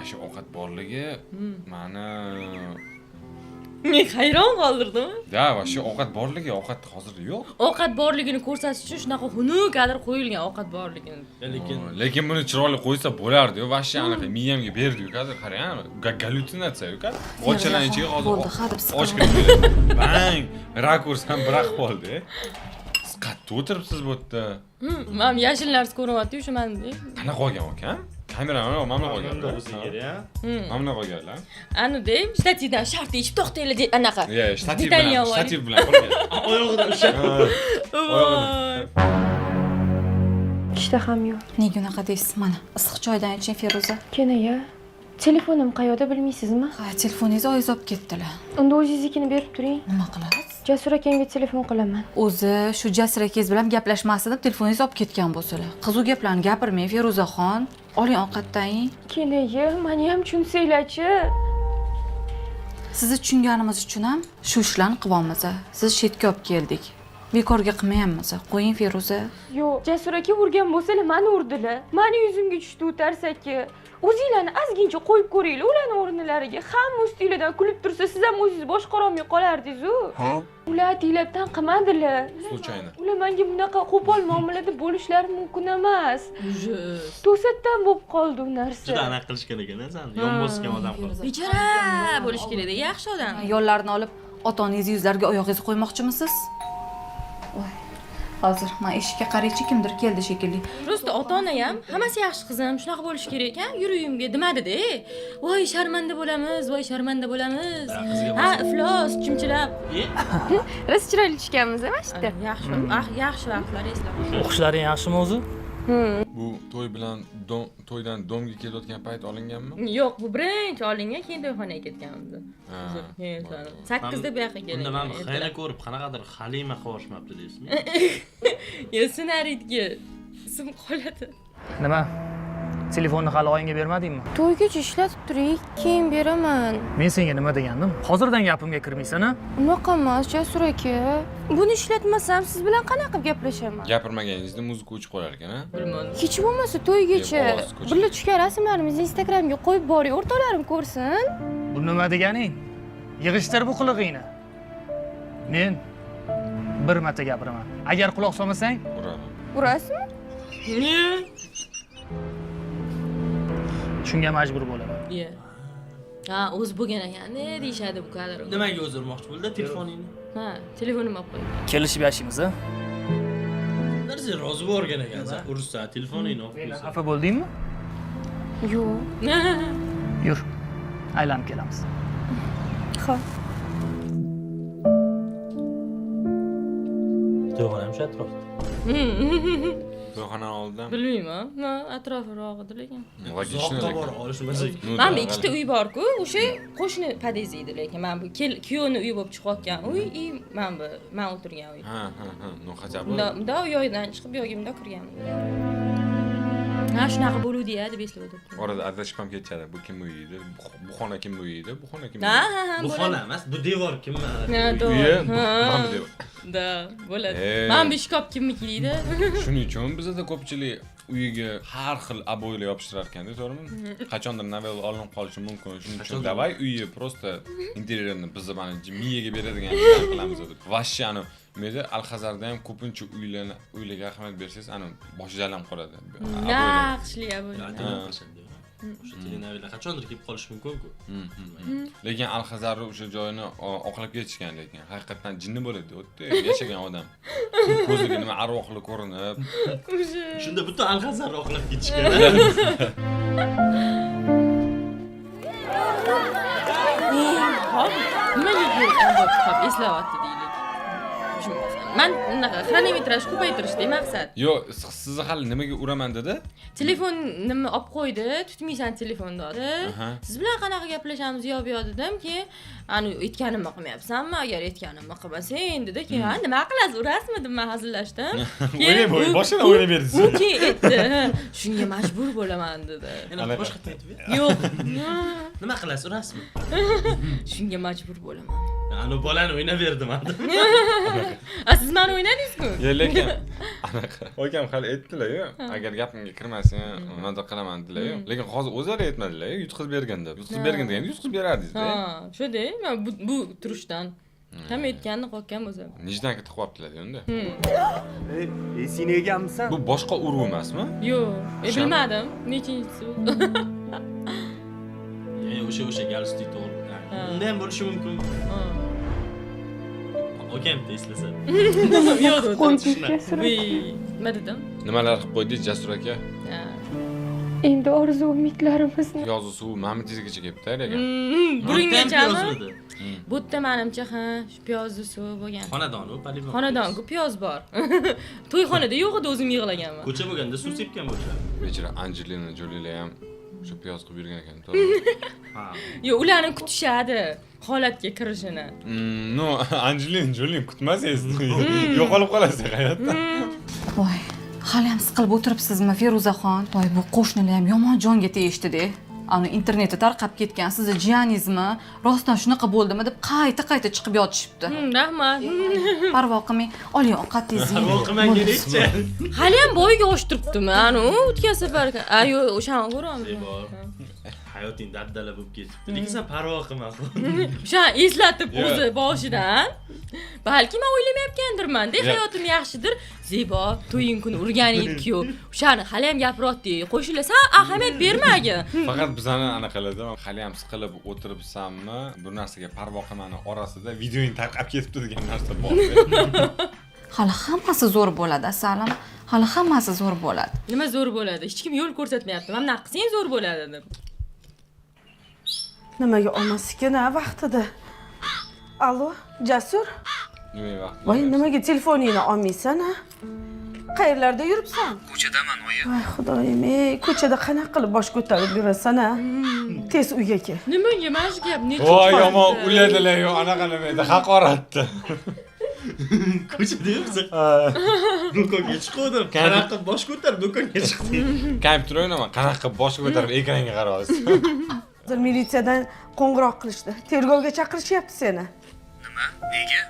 Shu ovqat borligi meni Men hayron qoldirdim. Da, shu ovqat borligi, ovqat hozir yo'q. Ovqat borligini ko'rsatish uchun shunaqa xunukdir qo'yilgan ovqat borligini. Lekin buni chiroyli qo'ysa bo'lardi-yu, vashcha anaqa miyamga berdi-yu, hozir qarang, gallyutsinatsiya-yu, hozir. Ochchalarning ichiga hozir ochkirib keladi. Bang, rakurs ham bir ahvolda. Siz qattiq o'tiribsiz bu yerda. Men yashillarni ko'ryapti-yu, shu menda. Qanaqa qolgan ekan? Kamerani mamla qolganlar. Mamla qolganlar. Ani deb, shtativdan shart ichib to'xtaylar deb anaqa. Yo'q, shtativ bilan qilgan. Oyog'idan ushlab. Ishtaham yo'q. Nega unaqa deysiz? Mana, issiq choydan iching Feruza. Kenaya. Telefonim qayerda bilmaysizmi? Ha, telefoningizni o'zingiz olib ketdilar. Unda o'zingiznikini berib turing. Nima qilasiz? Jasur akamga telefon qilaman. O'zi shu Jasur akangiz bilan gaplashmasdim deb telefoningizni olib ketgan bo'lsalar. Qiz u gaplarni gapirmang Feruzaxon. Oling ovqatdan yeng. Kenaya, meni ham tushunsangiz-chi. Sizni tushunganimiz uchun ham shu ishlarni qilyapmiz. Siz chetga olib keldik. Bekorga qilmayapmiz. Qo'ying Feruza. Yo'q, Jasur aka urgan bo'lsalar, meni urdilar. Meni yuzimga tushdi u tarsaki. O'zinglarni ozgincha qo'yib ko'ringlar ularning o'rnlariga. Hamma ustinglardan kulib tursa, siz ham o'zingiz boshqara olmay qolardingiz-ku. Ular atinglardan qilmadilar. Случайно. Ular menga bunaqa qo'pol muomalada bo'lishlari mumkin emas. To'satdan bo'lib qoldi u narsa. Juda anaqa qilishgan ekan-a, san yon bosgan odam qilib. Bechora bo'lish kerak, yaxshi odam. Yo'llarni olib ota-onangiz yuzlariga oyog'ingizni qo'ymoqchimisiz? Voy. Hozir men eshikka qaraychi, kimdir keldi shekilli. Prosta ota-ona ham hammasi yaxshi qizim, shunaqa bo'lish kerak ekan. Yur uyimga demadi-da. Voy sharmanda bo'lamiz, voy sharmanda bo'lamiz. Ha, iflos, chimchilab. Rost chiroyli tushganmiz, mana shu yerda. Yaxshi vaqtlar eslab. O'qishlaring yaxshimi o'zi? Bu to'y bilan to'ydan domga kelayotgan payt olinganmi? Yo'q, bu birinchi olingan, keyin to'yxonaga ketganmiz. Keyin 8da bu yoqqa kelgan. Unda men xayla ko'rib, qanaqadir Halima qo'shmabdi deysizmi? Yo, ssenariyga ism qoladi. Nima? Telefonni hali oyingga bermadingmi? To'ygacha ishlatib turing, keyin beraman. Men senga nima degandim? Hozirdan gapimga kirmaysan-a? Unaqa emas, Jasur aka. Buni ishlatmasam siz bilan qanaqa gaplashaman? Gapirmaganingizda muzika o'chib qolar ekan-a? Bilmadim. Hech bo'lmasa to'ygacha birga tushgan rasmlarimizni Instagramga qo'yib boring, o'rtoqlarim ko'rsin. Bu nima deganing? Yig'ishtir bu qilig'ingni. Men bir marta gapiraman. Agar quloq solmasang, Uraman. Urasizmi? shunga majbur bo'laman. Iya. Ha, o'zi bo'lgan ekan, ne deyshadi bu kadar. Nimaga o'zirmoqchi bo'ldi telefoningni? Ha, telefonim olib qo'ydim. Kelishib yashaymiz-a? Narsa rozi bo'lgan ekansan, ursa telefoningni olib qo'ysa. Xafa bo'ldingmi? Yo'q. Yur. Aylanib kelamiz. Xo'p. To'g'ri ham shu atrofda. To'yxona oldidan. Bilmayman. Ha, atrofroqda lekin. Uzoqqa bor olishmasak. Mana ikkita uy bor-ku, o'sha qo'shni pod'ezd edi, lekin men bu kuyovni uyi bo'lib chiqayotgan uy, men o'tirgan uy. Ha, no hajab. Unda yo'ydan chiqib yo'gim da kirgan. Ha, shunaqa bo'luvdi-ya deb eslab o'tirdim. Orada adashib ham ketishadi. Bu kim uyi edi? Bu xona kim uyi edi? Bu xona kim? Ha, Bu xona emas, bu devor kim? Ha, to'g'ri. Mana bu devor. Da, bo'ladi. Men bu shkop kimniki deydi? Shuning uchun bizda ko'pchilik uyiga har xil aboylar yopishtirar ekan, to'g'rimi? Qachondir novel olinib qolishi mumkin. Shuning uchun davay uyga просто interyerini biz mana miyaga beradigan ishlar qilamiz deb. Vashcha ani meda Alxazarda ham ko'pincha uylarga ahamiyat bersangiz, ani boshi jalam qoladi. Naqshli aboy. O'sha telenovela qachondir kelib qolishi mumkin-ku. Lekin Alxazarda o'sha joyini oqlab ketishgan, lekin haqiqatan jinni bo'ladi, o'tda yashagan odam. Ko'ziga nima arvohli ko'rinib. Shunda butun Alxazarni oqlab ketishgan. Nimaga hop eslayapti deylik. Men unaqa xronometraj ko'paytirishda maqsad. Yo'q, sizni hali nimaga uraman dedi? Telefonni olib qo'ydi, tutmaysan telefonni dedi. Siz bilan qanaqa gaplashamiz yo dedim, keyin ani aytganimni qilmayapsanmi? Agar aytganimni qilmasang dedi, keyin nima qilasiz, urasizmi deb men hazillashdim. Keyin boshini o'ylab berdingiz. U keyin aytdi, shunga majbur bo'laman dedi. Yana boshqa aytib ber. Yo'q. Nima qilasiz, urasizmi? Shunga majbur bo'laman. Ani bolani o'ynab berdim endi. Siz meni o'ynadingiz-ku? Yo'q, lekin anaqa. O'kam hali aytdilar-ku, agar gapimga kirmasang, nima qilaman dedilar-ku. Lekin hozir o'zlari aytmadilar-ku, yutqizib bergan deb. Yutqizib bergan deganda yutqizib berardingiz-da. Ha, shunday. Men bu turishdan ham aytganni qolgan o'zim. Nijdanga tiqib olibdilar endi. Sen egamsan? Bu boshqa urug' emasmi? Yo'q, bilmadim. Nechinchisi? O'sha galstik to'g'ri. Unda ham bo'lishi mumkin. O'kam eslasa. Yo'q, qo'yib nima dedim? Nimalar qilib qo'ydingiz, Jasur aka? Endi orzu umidlarimizni Piyozni suvi mamitigacha kelibdi, lekin. Buringachami? Bu yerda menimcha ha, shu piyozni suvi bo'lgan. Xonadon-ku, palivon. Xonadon-ku piyoz bor. To'yxonada yo'q edi, o'zim yig'laganman. Ko'cha bo'lganda suv sepgan bo'lsa. Bechora Angelina Jolilar ham o'sha piyoz qilib yurgan ekan, to'g'ri? Ha. Yo'q, ularni kutishadi holatga kirishini. No, Angelina Jolie kutmasangiz, yo'qolib qolasiz hayotda. Voy, hali ham siqilib o'tiribsizmi, Feruzaxon? Voy, bu qo'shnilar ham yomon jonga tegishdi-da. Ani internetda tarqab ketgan sizni jiyaningizmi? Rostdan shunaqa bo'ldimi deb qayta chiqib yotishibdi. Rahmat. Parvo qilmang, oling ovqatingizni. Parvo qilmaganingcha. Hali ham boyga osh turibdimi? Ani o'tgan safar. Ayo, o'shani ko'ramiz. Hayoting dabdala bo'lib ketibdi. Lekin sen parvo qilma. O'shani eslatib o'zi boshidan. Balki men o'ylamayotgandirman-da, hayotim yaxshidir. Zebo, to'ying kuni urganing-ku. O'shani hali ham gapiryapti. Qo'shnilar, sen ahamiyat bermagin. Faqat bizani anaqalarda hali ham siqilib o'tiribsanmi? Bu narsaga parvo qilmani orasida videoing tarqab ketibdi degan narsa bor. Hali hammasi zo'r bo'ladi, asalim. Hali hammasi zo'r bo'ladi. Nima zo'r bo'ladi? Hech kim yo'l ko'rsatmayapti. Mana bunaqa qilsang zo'r bo'ladi deb. Nimaga olmaskan vaqtida? Allo, Jasur? Nima vaqt? Voy, nimaga telefoningni olmaysan, ha? Qayerlarda yuribsan? Ko'chadaman, oyi. Voy, xudoyim, ko'chada qanaqa qilib bosh ko'tarib yurasan, ha? Tez uyga kel. Nimaga mana shu gap? Voy, yomon ulaydilar-yu, anaqa nima edi? Haqoratdi. Ko'chada yuribsan. Do'konga chiqdim. Qanaqa qilib bosh ko'tarib do'konga chiqdim. Kompyuter o'ynaman, qanaqa qilib bosh ko'tarib ekranga qarayapsiz. Hozir militsiyadan qo'ng'iroq qilishdi. Tergovga chaqirishyapti seni. Nima? Nega?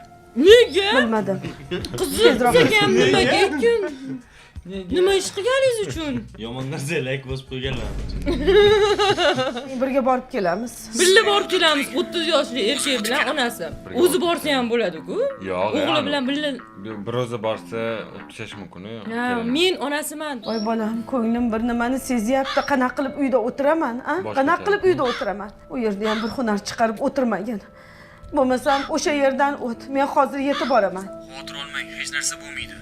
Nega? Bilmadim. Qizim, sen nimaga ekan? Nima ish qilganingiz uchun? Yomon narsa like bosib qo'yganlar. Birga borib kelamiz. Birga borib kelamiz 30 yoshli erkak bilan onasi. O'zi borsa ham bo'ladi-ku. Yo'q. O'g'li bilan birga bir o'zi borsa o'tishish mumkin-ku. Ha, men onasiman. Voy bolam, ko'nglim bir nimani sezyapti. Qanaqa qilib uyda o'tiraman, a? Qanaqa qilib uyda o'tiraman? U yerda ham bir hunar chiqarib o'tirmagan. Bo'lmasam o'sha yerdan o't. Men hozir yetib boraman. Xavotir olmang, hech narsa bo'lmaydi.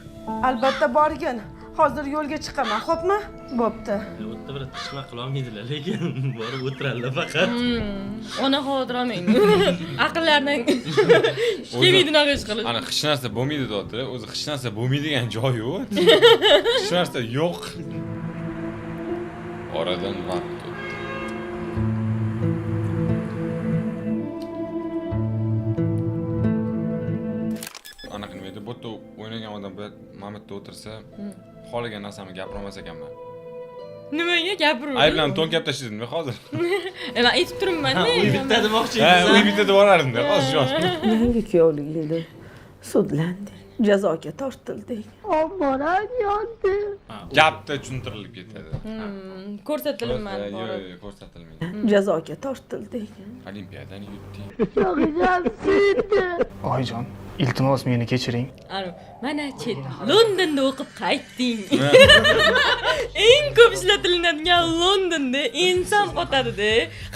Albatta borgin. Hozir yo'lga chiqaman, xo'pmi? Bo'pti. O'tda bir tishma qila olmaydilar, lekin borib o'tiradilar faqat. Ona xavotir olmang. Aqllaridan kelmaydi unaqa ish qilish. Ana hech narsa bo'lmaydi deyapti. O'zi hech narsa bo'lmaydigan joy yo'q. Hech narsa yo'q. Oradan vaqt o'tdi. Anaqa nima edi? Bu yerda o'ynagan odam bu Mamatda o'tirsa, xohlagan narsamni gapirolmas ekanman. Nimaga gapirib? Ayblan to'n kap tashladim hozir. Men aytib turibman-da. Uy bitta demoqchi Ha, edingiz. uy bitta deb borardim-da, hozir shu. Yangi kuyovligingda sudlanding, jazoga tortilding. Omonam yondi. Gapda tushuntirilib ketadi. Ko'rsatilmadi. Yo'q, ko'rsatilmaydi. Jazoga tortilding. Olimpiadani yutding. Yog'ijam sindi. Oyijon, iltimos meni kechiring. Mana-chi, Londonda o'qib qaytding. Eng ko'p ishlatilinadigan Londonda inson qotadi-da.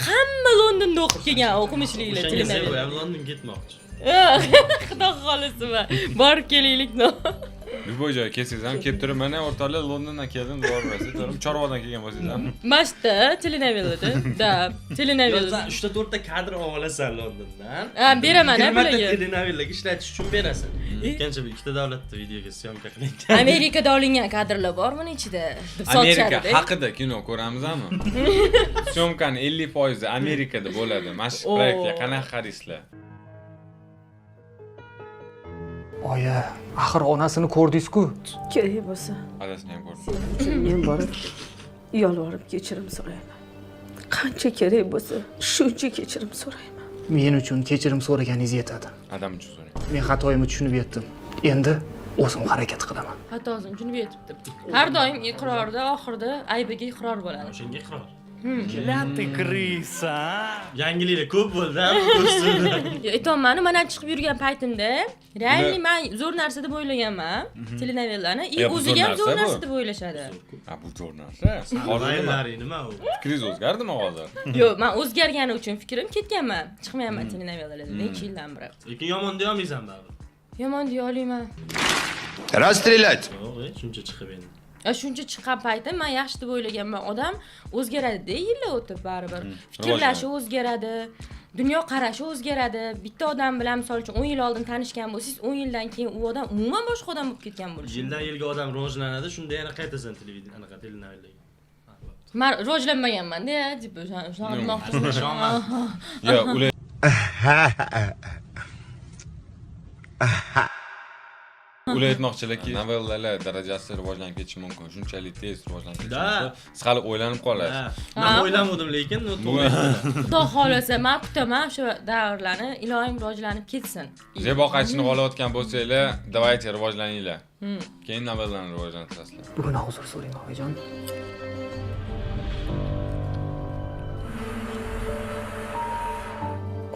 Hamma Londonda o'qib kelgan o'qimishliklar O'shanga tilinadi. ham London ketmoqchi. Xudo xohlasa, borib kelaylik. Bu joyga kelsangiz ham kelib turib, mana o'rtoqlar Londondan keldim, deb o'rasiz. To'g'rimi? Chorvoqdan kelgan bo'lsangiz ham. Mashta telenavelada. Da, telenavelada. 3-4 ta kadr olasan Londondan. Ha, beraman ha bularga. Telenavellarga ishlatish uchun berasan. O'tgancha bir ikkita davlatda videoga syomka qilingan. Amerikada olingan kadrlar bor buni ichida. Amerika haqida kino ko'ramizmi? Syomkani 50% Amerikada bo'ladi. Mashq proyektga qanaqa qaraysizlar? Oya, axir onasini ko'rdingiz-ku. Kerak bo'lsa, Adasini ham ko'rdim. men borib yolvorib kechirim so'rayman. Qancha kerak bo'lsa, shuncha kechirim so'rayman. Men uchun kechirim so'raganingiz yetadi. Adam uchun so'rang. Men xatoyimni tushunib yetdim. Endi o'zim harakat qilaman. Xatosini tushunib yetibdi. Har doim iqrorda oxirida aybiga iqror bo'ladi. O'shanga iqror. Kelati krisa. Yangiliklar ko'p bo'ldi-a, ko'rsatdi. Aytolman, men chiqib yurgan paytimda, realni men zo'r narsa deb o'ylaganman. Telenavellarni, o'ziga ham zo'r narsa deb o'ylashadi. Ha, bu zo'r narsa. Hozirlaring nima u? Fikringiz o'zgardimi hozir? Yo'q, men o'zgargani uchun fikrim ketganman. Chiqmayapman telenavellardan 2 yildan beri. Lekin yomon deya olmaysan baribir. Yomon deya olmayman. Расстрелять! Yo'q, shuncha chiqib endi. Shuncha chiqqan paytim men yaxshi deb o'ylaganman. Odam o'zgaradi-da, yillar o'tib baribir. Fikrlashi o'zgaradi, dunyo qarashi o'zgaradi. Bitta odam bilan misol uchun 10 yil oldin tanishgan bo'lsangiz, 10 yildan keyin u odam umuman boshqa odam bo'lib ketgan bo'lishi. Yildan yilga odam rivojlanadi, shunda yana qaytasan televideniya, anaqa telenavellarga. Men rivojlanmaganman-da, deb o'sha demoqchiman. Yo'q, ular ular aytmoqchilarki, novellalar darajasi rivojlanib ketishi mumkin. Shunchalik tez rivojlanib ketishi. Siz hali o'ylanib qolasiz. Men o'ylamadim, lekin Xudo xolasa, men kutaman o'sha davrlarni iloyim rivojlanib ketsin. Zebo qaytishni xohlayotgan bo'lsanglar, давайте rivojlaninglar. Keyin novellalarni rivojlantirasizlar. Bugun hozir so'rang, oyijon.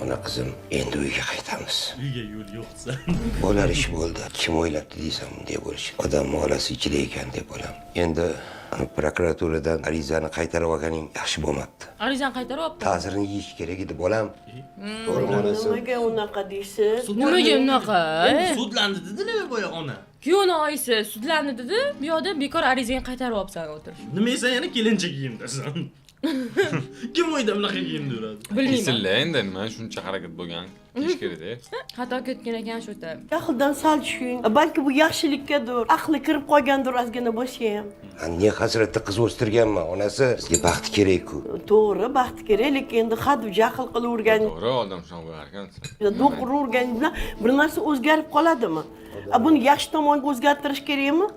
Ona qizim, endi uyga qaytamiz. uyga yo'l yo'q desa. Bo'lar ish bo'ldi. Kim o'ylabdi deysam, bunday bo'lishi. Odam molasi ichida ekan deb bo'lam. Endi Prokuraturadan arizani qaytarib olganing yaxshi bo'lmabdi. Arizani qaytarib olibdi. Ta'zirini yeyish kerak edi, bolam. To'g'rimi onasi? Nimaga unaqa deysiz? Nimaga unaqa? Sudlandi dedilar boya ona. Kuyovni oyisi sudlandi dedi, bu yoqda bekor arizangni qaytarib olibsan o'tirish. Nima esa yana kelincha kiyim dasan. Kim o'yda bunaqa kiyimni yuradi? Bilmayman. Kesillar endi nima shuncha harakat bo'lgan. Kechish kerak-da. Xato ketgan ekan shu yerda. Jahldan sal tushing. Balki bu yaxshilikkadir. Aqli kirib qolgandir ozgina bo'lsa ham. Ne hasratda qiz o'stirganman, onasi bizga baxt kerak-ku. To'g'ri, baxt kerak, lekin endi haddu jahl qilavergan, To'g'ri, odam shunaqa bo'lar ekan. do'q uravergan bilan bir narsa o'zgarib qoladimi? Buni yaxshi tomonga o'zgartirish kerakmi?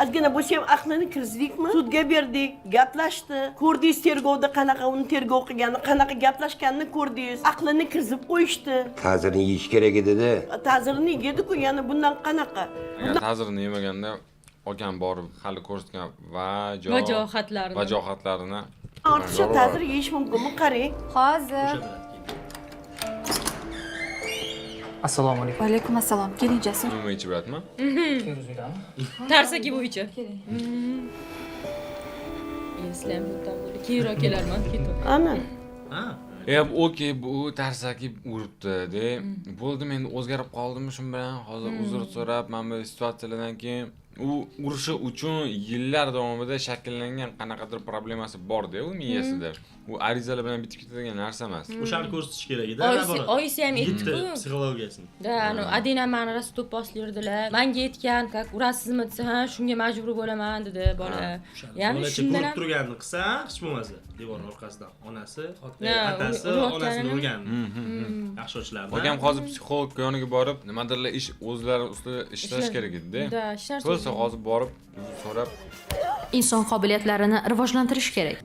Ozgina bo'lsa ham aqlini kirzdikmi? Sudga berdik, gaplashdi. Ko'rdingiz tergovda qanaqa uni tergov qilganini, qanaqa gaplashganini ko'rdingiz. Aqlini kirzib qo'yishdi. Ta'zirini yeyish kerak edi-da. Ta'zirini yedi-ku, yana bundan qanaqa? Agar ta'zirini yemaganda olgan borib hali ko'rsatgan vajohatlarini Ortiqcha ta'zir yeyish mumkinmi? Qarang. Hozir. Assalomu alaykum. Va alaykum assalom. Keling Jasur. nima ichib yotma? Tarsaki bo'yicha. Eslam bundan bo'ldi. Keyinroq kelarman, ketdim. Ana. Ha. Okey, bu tarsaki uribdi de. Bo'ldi, men o'zgarib qoldimmi shu bilan? Hozir uzr so'rab, mana bu situatsiyalardan keyin u urishi uchun yillar davomida shakllangan qanaqadir problemasi bor-da u miyasida. U arizalar bilan bitib ketadigan narsa emas. O'shani ko'rsatish kerak edi. Oyisi ham aytdi-ku. Psixologiyasini. Da, Adina mani rosa to'pos yurdilar. Menga aytgan, "Kak urasizmi?" desa, "Ha, shunga majbur bo'laman" dedi bola. Ya'ni shundan ham turganini qilsa, hech bo'lmasa, devor orqasidan onasi, otasi onasini urgan. Yaxshi ochlardi. Olgan hozir psixolog yoniga borib, nimadirlar ish o'zlari ustida ishlash kerak edi-da. Da, ishlar Bo'lsa hozir borib so'rab Inson qobiliyatlarini rivojlantirish kerak.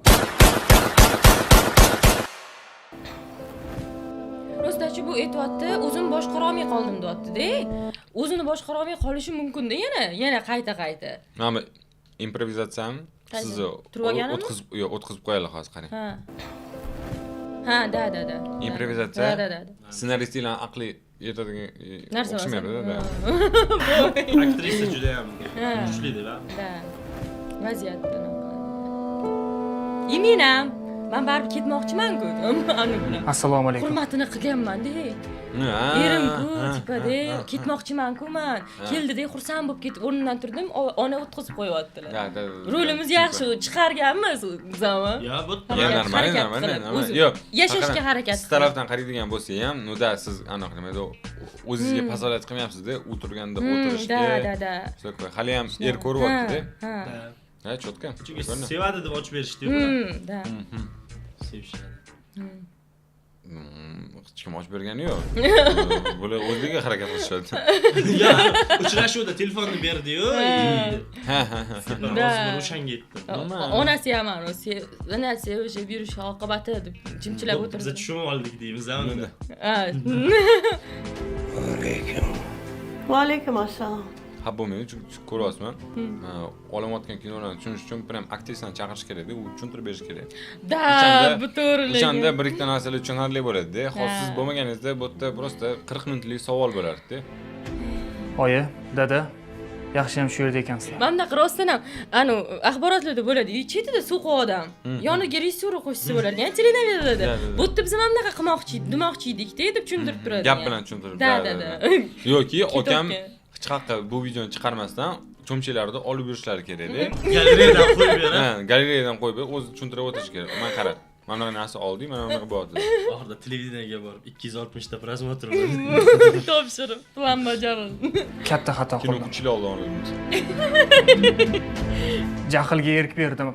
Rostachi bu aytayapti, o'zim boshqara olmay qoldim deyapti-da. O'zini boshqara olmay qolishi mumkin-da yana qayta. mana improvizatsiyami? Sizni o'tkazib qo'yaylik hozir qarang. Ha, da. Improvizatsiya. Da. Ssenaristlar aqli yetadigan narsa o'xshamaydi-da. Aktrisa juda ham kuchli-da. Da. Vaziyat bilan. Iminam, men barib ketmoqchiman-ku, anu bilan. Assalomu alaykum. Hurmatini qilganman-da. Erim-ku, tipada ketmoqchiman-ku men. Keldi-da, xursand bo'lib ketib o'rnimdan turdim, ona o'tkazib qo'yaptilar. Rolimiz yaxshi, chiqarganmiz o'zimiz. Yo, bu normal. Yo'q. Yashashga harakat siz tarafdan qaraydigan bo'lsa ham, nuda siz anaqa nima edi, o'zingizga pasolat qilmayapsiz-da, o'tirganda o'tirishga. Da. Hali ham er ko'ryapti-da. Ha, cho'tka. Chunki sevadi deb ochib berishdi-yu. Da. Sevishadi. Hech kim ochib bergani yo'q. Bular o'ziga harakat qilishadi. Ya, uchrashuvda telefonni berdi-yu. Ha. Hozir o'shanga yetdi. Onasi ham onasi o'sha yurish oqibati deb jimchilab o'tirdi. Biz tushunib oldik deymiz unda. Va alaykum assalom. Ha bo'lmaydi, chunki ko'ryapman. Olamayotgan kinolarni tushunish uchun ham aktrisani chaqirish kerak-da, u tushuntirib berish kerak. Da, bu to'g'ri. O'shanda bir ikkita narsalar tushunarli bo'ladi-da. Hozir siz bo'lmaganingizda bu yerda просто 40 minutlik savol bo'lardi-da. Oyi, dada, yaxshi ham shu yerda ekansizlar. Men bunaqa rostdan ham axborotlarda bo'ladi. Chetida so'qi odam. Yoniga rejissyor qo'shsa bo'lar ekan, televiziorda. Bu yerda biz ham bunaqa demoqchi edik-da deb tushuntirib turadi. Gap bilan tushuntirib. Da. Yoki akam hech qayerga bu videoni chiqarmasdan cho'mchalarda olib yurishlari kerak-da. Galeriyadan qo'yib beradi. Ha, galeriyadan qo'yib berib, o'zi tushuntirib o'tish kerak. Men qarab, mana bunaqa narsa oldik, mana bunaqa bo'ldi. Oxirida televideniyega borib 260 ta prosmotr bo'ldi. Topshirib, plan bajarildi. Katta xato Kino qildim. kuchli oldik. Jahlga erk berdim.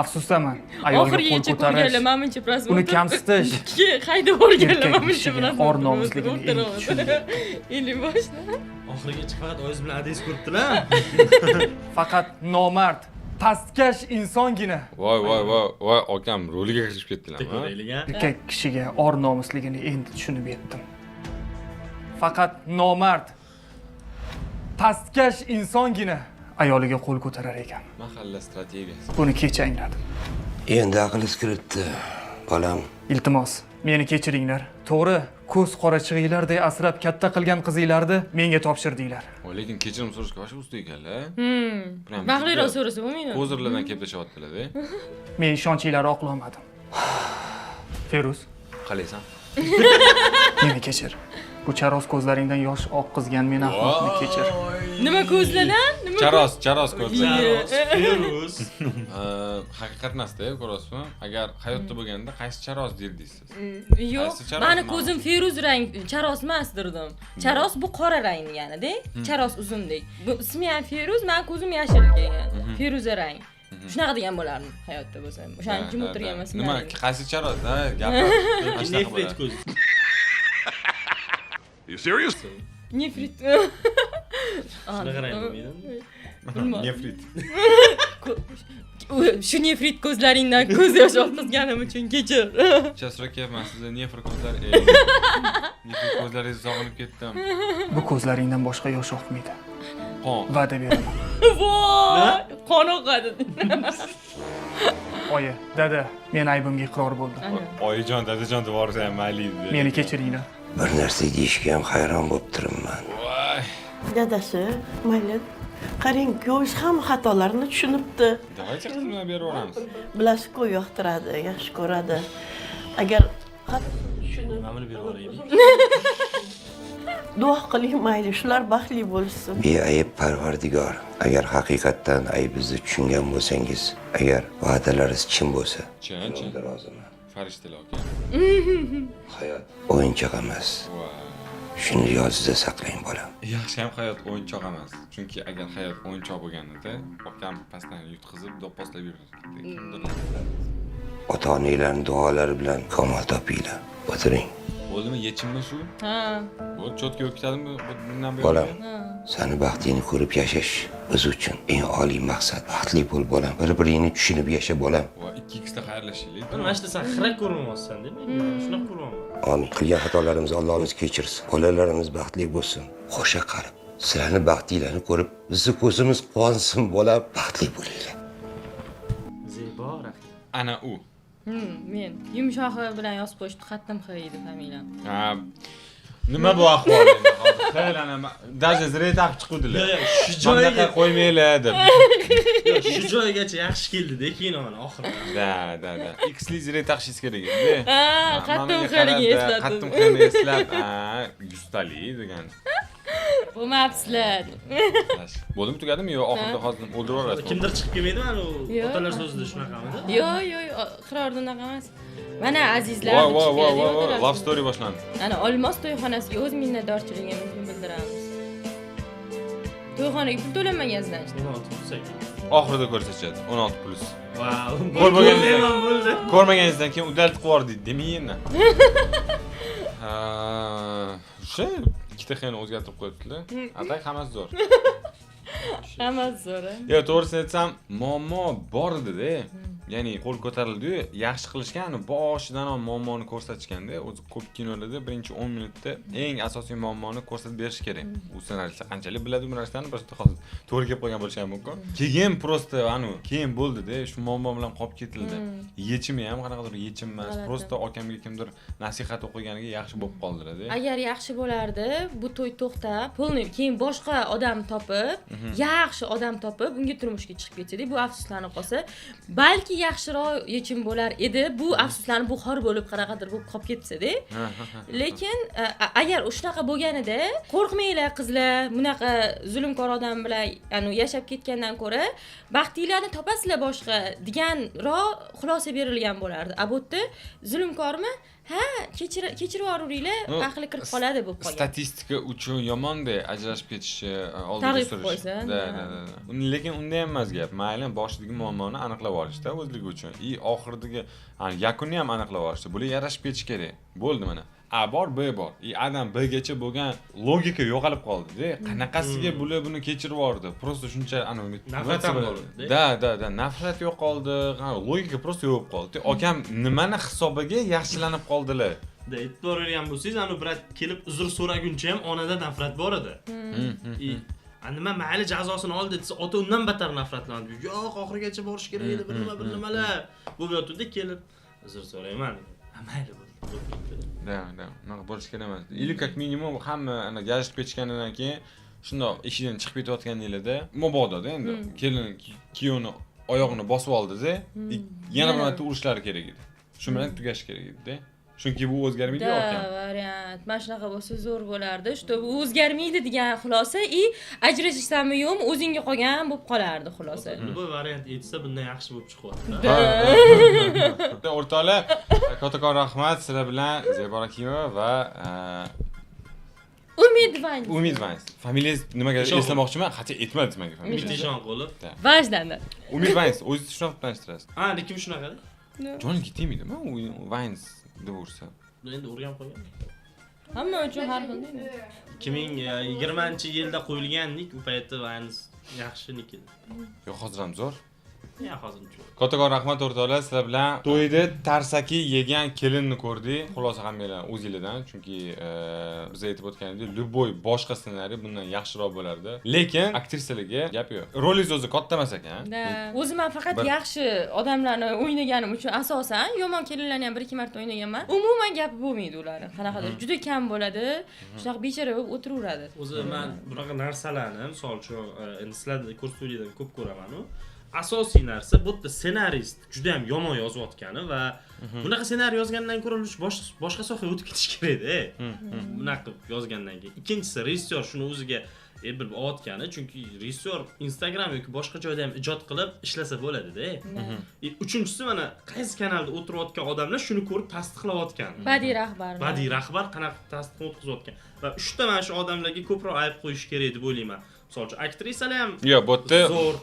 Afsusdaman. Ayolga qo'l ko'tarish. Menimcha prosmotr. Uni kamsitish. Haydab o'rganlar menimcha prosmotr. Or nomusligini Endi boshla. Oxirigacha faqat oyingiz bilan adis ko'ribdilar. Faqat nomard, pastkash insongina. Voy, akam roliga kirib ketdilar. Erkak kishiga or nomusligini endi tushunib yetdim. Faqat nomard, pastkash insongina ayoliga qo'l ko'tarar ekan. Mahalla strategiyasi. Buni kecha angladim. Endi aqlingiz kiritdi, bolam. Iltimos, meni kechiringlar. To'g'ri, ko'z qorachig'inglarday asrab katta qilgan qizinglarni menga topshirdinglar. Lekin kechirim so'rashga boshqa usta ekanlar. Baxtliroq so'rasa bo'lmaydi. Hozirlardan kelib tashyaptilar-da. Men ishonchinglarni oqlolmadim. Feruz, Qalaysan? meni kechir. Bu charos ko'zlaringdan yosh oqqizgan meni ahmoqni kechir. Nima ko'zladan? Charos ko'zlar. Feruz. Haqiqat emas-da, ko'rasizmi? Agar hayotda bo'lganda qaysi charos derdingiz? Yo'q, meni ko'zim feruz rang charos emas derdim. Charos bu qora rang degani-da, charos uzundek. Bu ismi ham feruz, men ko'zim yashil kelgan. Feruza rang. Shunaqa degan bo'lardim hayotda bo'lsam. O'shaning uchun o'tirgan emasman. Nima, qaysi charos? Ha, gapir. Nefret ko'z. You serious? Nefrit. Shunaqa rang bo'lmaydi. Nefrit. Shu nefrit ko'zlaringdan ko'z yosh oqizganim uchun kechir. Chasroq kelyapman, sizlar nefrit ko'zlar. Nefrit ko'zlaringizni sog'inib ketdim. Bu ko'zlaringdan boshqa yosh oqmaydi. Qon. Va'da beraman. Voy! Qon oqadi. Oyi, dada, men aybimga iqror bo'ldim. Oyijon, dadajon devorsa ham mayli edi. Meni kechiringlar. Bir narsa deyishga ham hayron bo'lib turibman. Voy. Dadasi, mayli. Qarang, kuyovingiz ham xatolarini tushunibdi. Davaychi qizimlar beraveramiz. Bilasiz-ku, yoqtiradi, yaxshi ko'radi. Agar tushunib, Mana buni berib yuboraylik. duo qiling mayli, shular baxtli bo'lsin. Beayb Parvardigor, agar haqiqatdan aybingizni tushungan bo'lsangiz, agar va'dalaringiz chin bo'lsa, Chin. roziman. Farishtalar aka. Hayot o'yinchoq emas. Shuni yodingizda saqlang bolam. Yaxshi ham hayot o'yinchoq emas. Chunki agar hayot o'yinchoq bo'lganida, okam pastdan yutqizib, do'pposlab yurardi. Ota-onalarning duolari bilan kamol topinglar. O'tiring. Bo'ldimi, yechimmi shu? Ha. Bu cho'tka yo'q ketadimi bundan buyon? Bolam, seni baxtingni ko'rib yashash biz uchun eng oliy maqsad. Baxtli bo'l bolam. Bir-biringni tushunib yasha bolam. Va 2xda xayrlashaylik. Mana shu sen xira ko'rmayapsan, deb men shunaqa ko'ryapman. Amin. Qilgan xatolarimizni Allohimiz kechirsin. Bolalarimiz baxtli bo'lsin. Qo'sha qarib, sizlarni baxtinglarni ko'rib, bizni ko'zimiz quvonsin bolam. Baxtli bo'linglar. Zebo rahmat. Ana u. Men yumshog'i bilan yozib qo'yishdi, xattim edi familiyam. Ha. Nima bu ahvol endi hozir? Xayr ana даже zrey taqib chiquvdilar. Shu joyiga qo'ymaylar deb. Shu joyigacha yaxshi keldi-da, keyin mana oxirida. Da. Xli zrey taqishingiz kerak edi. Ha, xattim xayriga eslatdim. Xattim xayriga eslab, yustali degan. Bo'lmabsizlar. Bo'ldimi, tugadimi yo oxirida hozir o'ldirib yuborasiz? Kimdir chiqib kelmaydi mana u otalar so'zida shunaqamidi? Yo'q, iqrorda unaqa emas. Mana azizlar. Voy, love story boshlandi. Ana Olmos to'yxonasiga o'z minnatdorchiligimizni bildiramiz. To'yxonaga pul to'lanmaganingizdan. 16 pul ekan. Oxirida ko'rsatishadi 16 plus. Vau. Ko'rmaganingizdan ko'rmaganingizdan keyin udaltib qo'yardik demaymi? Ha, o'sha ikkita xiyani o'zgartirib qo'yibdilar. Atak hammasi zo'r. Hammasi zo'r. Yo, to'g'risini aytsam, muammo bor edi-da. Ya'ni qo'l ko'tarildi-yu, yaxshi qilishgan, boshidan ham muammoni ko'rsatishganda, o'zi ko'p kinolarda birinchi 10 minutda eng asosiy muammoni ko'rsatib berish kerak. U ssenariychi qanchalik biladi bu narsani, birosta hozir to'g'ri kelib qolgan bo'lishi ham mumkin. Keyin prosta keyin bo'ldi-da, shu muammo bilan qolib ketildi. Yechimi ham qanaqadir yechim emas. Prosta okamga kimdir nasihat o'qiganiga yaxshi bo'lib qoldi-da. Agar yaxshi bo'lardi, bu to'y to'xtab, pulni keyin boshqa odam topib, yaxshi odam topib, unga turmushga chiqib ketsa-da, bu afsuslanib qolsa, balki yaxshiroq yechim bo'lar edi. Bu afsuslarni bu xor bo'lib qanaqadir bo'lib qolib ketsa-da. Lekin agar shunaqa bo'lganida, qo'rqmanglar qizlar, bunaqa zulmkor odam bilan yashab ketgandan ko'ra, baxtinglarni topasizlar boshqa deganroq xulosa berilgan bo'lardi. A bu yerda zulmkormi? Ha, kechirib yuboringlar, aqli kirib qoladi bu qolgan. Statistika uchun yomon-da ajrashib ketishi oldiga surish. Da. Lekin unda ham emas gap. Mayli, boshidagi muammoni aniqlab olishda o'zligi uchun. Oxiridagi, yakunni ham aniqlab olishda. Bular yarashib ketish kerak. Bo'ldi mana. A bor, B bor. Adam B gacha bo'lgan logika yo'qolib qoldi-da. Qanaqasiga bular buni kechirib yubordi? Prosta shuncha nafrat ham bo'ldi. Da, nafrat yo'qoldi. Logika prosta yo'q qoldi. Okam nimani hisobiga yaxshilanib qoldilar? E'tibor bergan bo'lsangiz, brat kelib uzr so'raguncha ham onada nafrat bor edi. Nima mayli jazosini oldi desa, ota undan battar nafratlandi. Yo'q, oxirigacha borish kerak edi, bir nimalar. Bu yotuvdi kelib uzr so'rayman. Mayli bo'ldi. Da, unaqa bo'lishi kerak emas. Или как minimum hamma ana gajib ketgandan keyin shundoq eshikdan chiqib ketayotganinglarda mabodo-da endi kelin kuyovni oyog'ini bosib oldi-da, yana bir marta urishlari kerak edi. Shu bilan tugash kerak edi-da. Chunki bu o'zgarmaydi-ku akam. Da, variant. Mana shunaqa bo'lsa zo'r bo'lardi. Что bu o'zgarmaydi degan xulosa и ajrashishsanmi yo'qmi o'zingga qolgan bo'lib qolardi xulosa. Bu variant aytsa bundan yaxshi bo'lib chiqyapti. O'rtoqlar, kattakon rahmat sizlar bilan Zebora Akimova va Umid Vans. Umid Vans. Familiyangiz nimaga eslamoqchiman? Xato aytmadi nimaga familiyangiz. Eshonqulov. Vajdan. Umid Vans, o'zingiz shunaqa tanishtirasiz. Ha, lekin shunaqada. Joningga tegmaydimi Vans deb ursa? Endi o'rganib qolgan. Hamma uchun har xil. 2020-yilda qo'yilgandek, u paytda Vans yaxshiniki. Yo'q, hozir ham zo'r. Ya hozircha. Kattakon rahmat o'rtoqlar, sizlar bilan to'yda tarsaki yegan kelinni ko'rdik. Xulosa hammanglar o'zingizlardan, chunki biz aytib o'tganimizdek, любой boshqa ssenariy bundan yaxshiroq bo'lardi. Lekin aktrisalarga gap yo'q. Rolingiz o'zi katta emas ekan. Da, o'zim ham faqat yaxshi odamlarni o'ynaganim uchun asosan yomon kelinlarni ham 1-2 marta o'ynaganman. Umuman gapi bo'lmaydi ularni. Qanaqadir juda kam bo'ladi. Shunaqa bechara bo'lib o'tiraveradi. O'zi men bunaqa narsalarni, misol uchun, endi sizlarni kurs to'ylardan ko'p ko'raman-ku. Asosiy narsa bu yerda ssenarist juda ham yomon yozayotgani va bunaqa ssenariy yozgandan ko'ra boshqa sohaga o'tib ketish kerak-da. Bunaqa yozgandan keyin. Ikkinchisi, rejissyor shuni o'ziga bilib olayotgani, chunki rejissyor Instagram yoki boshqa joyda ham ijod qilib ishlasa bo'ladi-da. Uchinchisi mana qaysi kanalda o'tirayotgan odamlar shuni ko'rib tasdiqlayotgan. Badiiy rahbar. Badiiy rahbar qanaqa tasdiq o'tkazayotgan. Va 3 ta mana shu odamlarga ko'proq ayb qo'yish kerak deb o'ylayman. Misol uchun aktrisalar ham yo'q, bu yerda zo'r.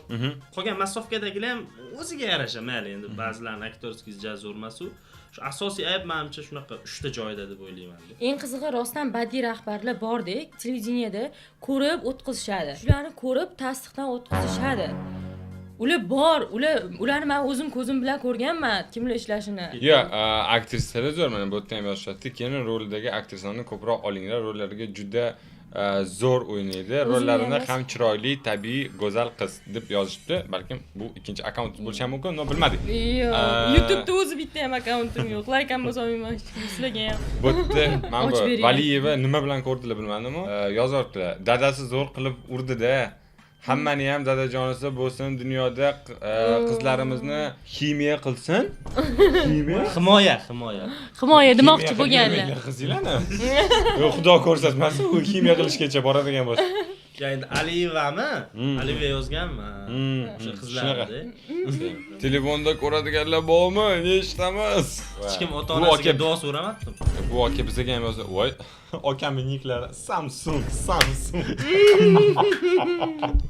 Qolgan masofkadagilar ham o'ziga yarasha, mayli endi ba'zilarning aktorskiy juda zo'r emas-u. Shu asosiy ayb menimcha shunaqa 3 ta joyda deb o'ylayman. Eng qizig'i rostdan badiiy rahbarlar bordek, televideniyada ko'rib o'tkazishadi. Shularni ko'rib tasdiqdan o'tkazishadi. Ular bor, ularni men o'zim ko'zim bilan ko'rganman, kimlar ishlashini. Yo'q, aktrisalar zo'r, mana bu yerda ham yozishadi. Keyin roldagi aktrisani ko'proq olinglar, rollariga juda zo'r o'ynaydi. Rollarini ham chiroyli, tabiiy, go'zal qiz deb yozishdi. Balkim bu ikkinchi akkaunt bo'lishi ham mumkin, bilmadik. Yo'q, YouTube'da o'zi bitta ham akkauntim yo'q. Like ham bosolmayman, sizlarga ham. Bu yerda mana bu Valiyeva nima bilan ko'rdilar bilmadim-ku. Yozyaptilar. Dadasi zo'r qilib urdi-da. Hammani ham dadajonisi bo'lsin, dunyoda qizlarimizni himiya qilsin. Himoya. Himoya demoqchi bo'lganlar. Qizinglarni. Yo'q, Xudo ko'rsatmasin, u himiya qilishgacha boradigan bo'lsa. Ya endi Aliyevami? Aliyev yozganmi? O'sha qizlarni. Telefonda ko'radiganlar bormi? Eshitamiz. Hech kim ota-onasiga duo so'ramadimi? Bu aka bizga ham yozdi. Voy, akamning niklari Samsung.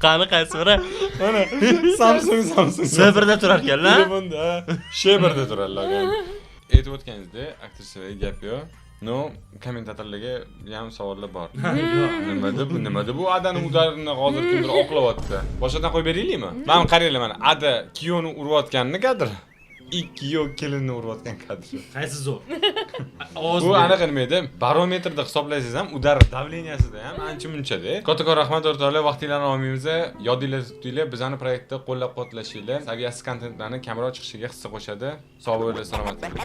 Qani qaysi biri? Mana Samsung. Seberda turar ekanlar. Telefonda, Sheberda turarlar. Aytib o'tganingizda aktrisalarga gap yo'q. No, kommentatorlarga ham savollar bor. Nima bu Adani udarini hozir kimdir oqlayapti. Boshqadan qo'yib beraylikmi? Mana qaranglar, mana Ada kiyovni urayotganini kadr. Kiyov kelinni urayotgan kadr. Qaysi zo'r? Bu aniq nima edi? Barometrda hisoblaysiz ham udar davleniyasida ham ancha-munchada. Kattakon rahmat o'rtoqlar, vaqtinglarni olmaymiz. Yodinglar tutinglar, bizani proyektda qo'llab-quvvatlashinglar, saviyasiz kontentlarni kamroq chiqishiga hissa qo'shadi. Sog' bo'linglar, salomat bo'ling.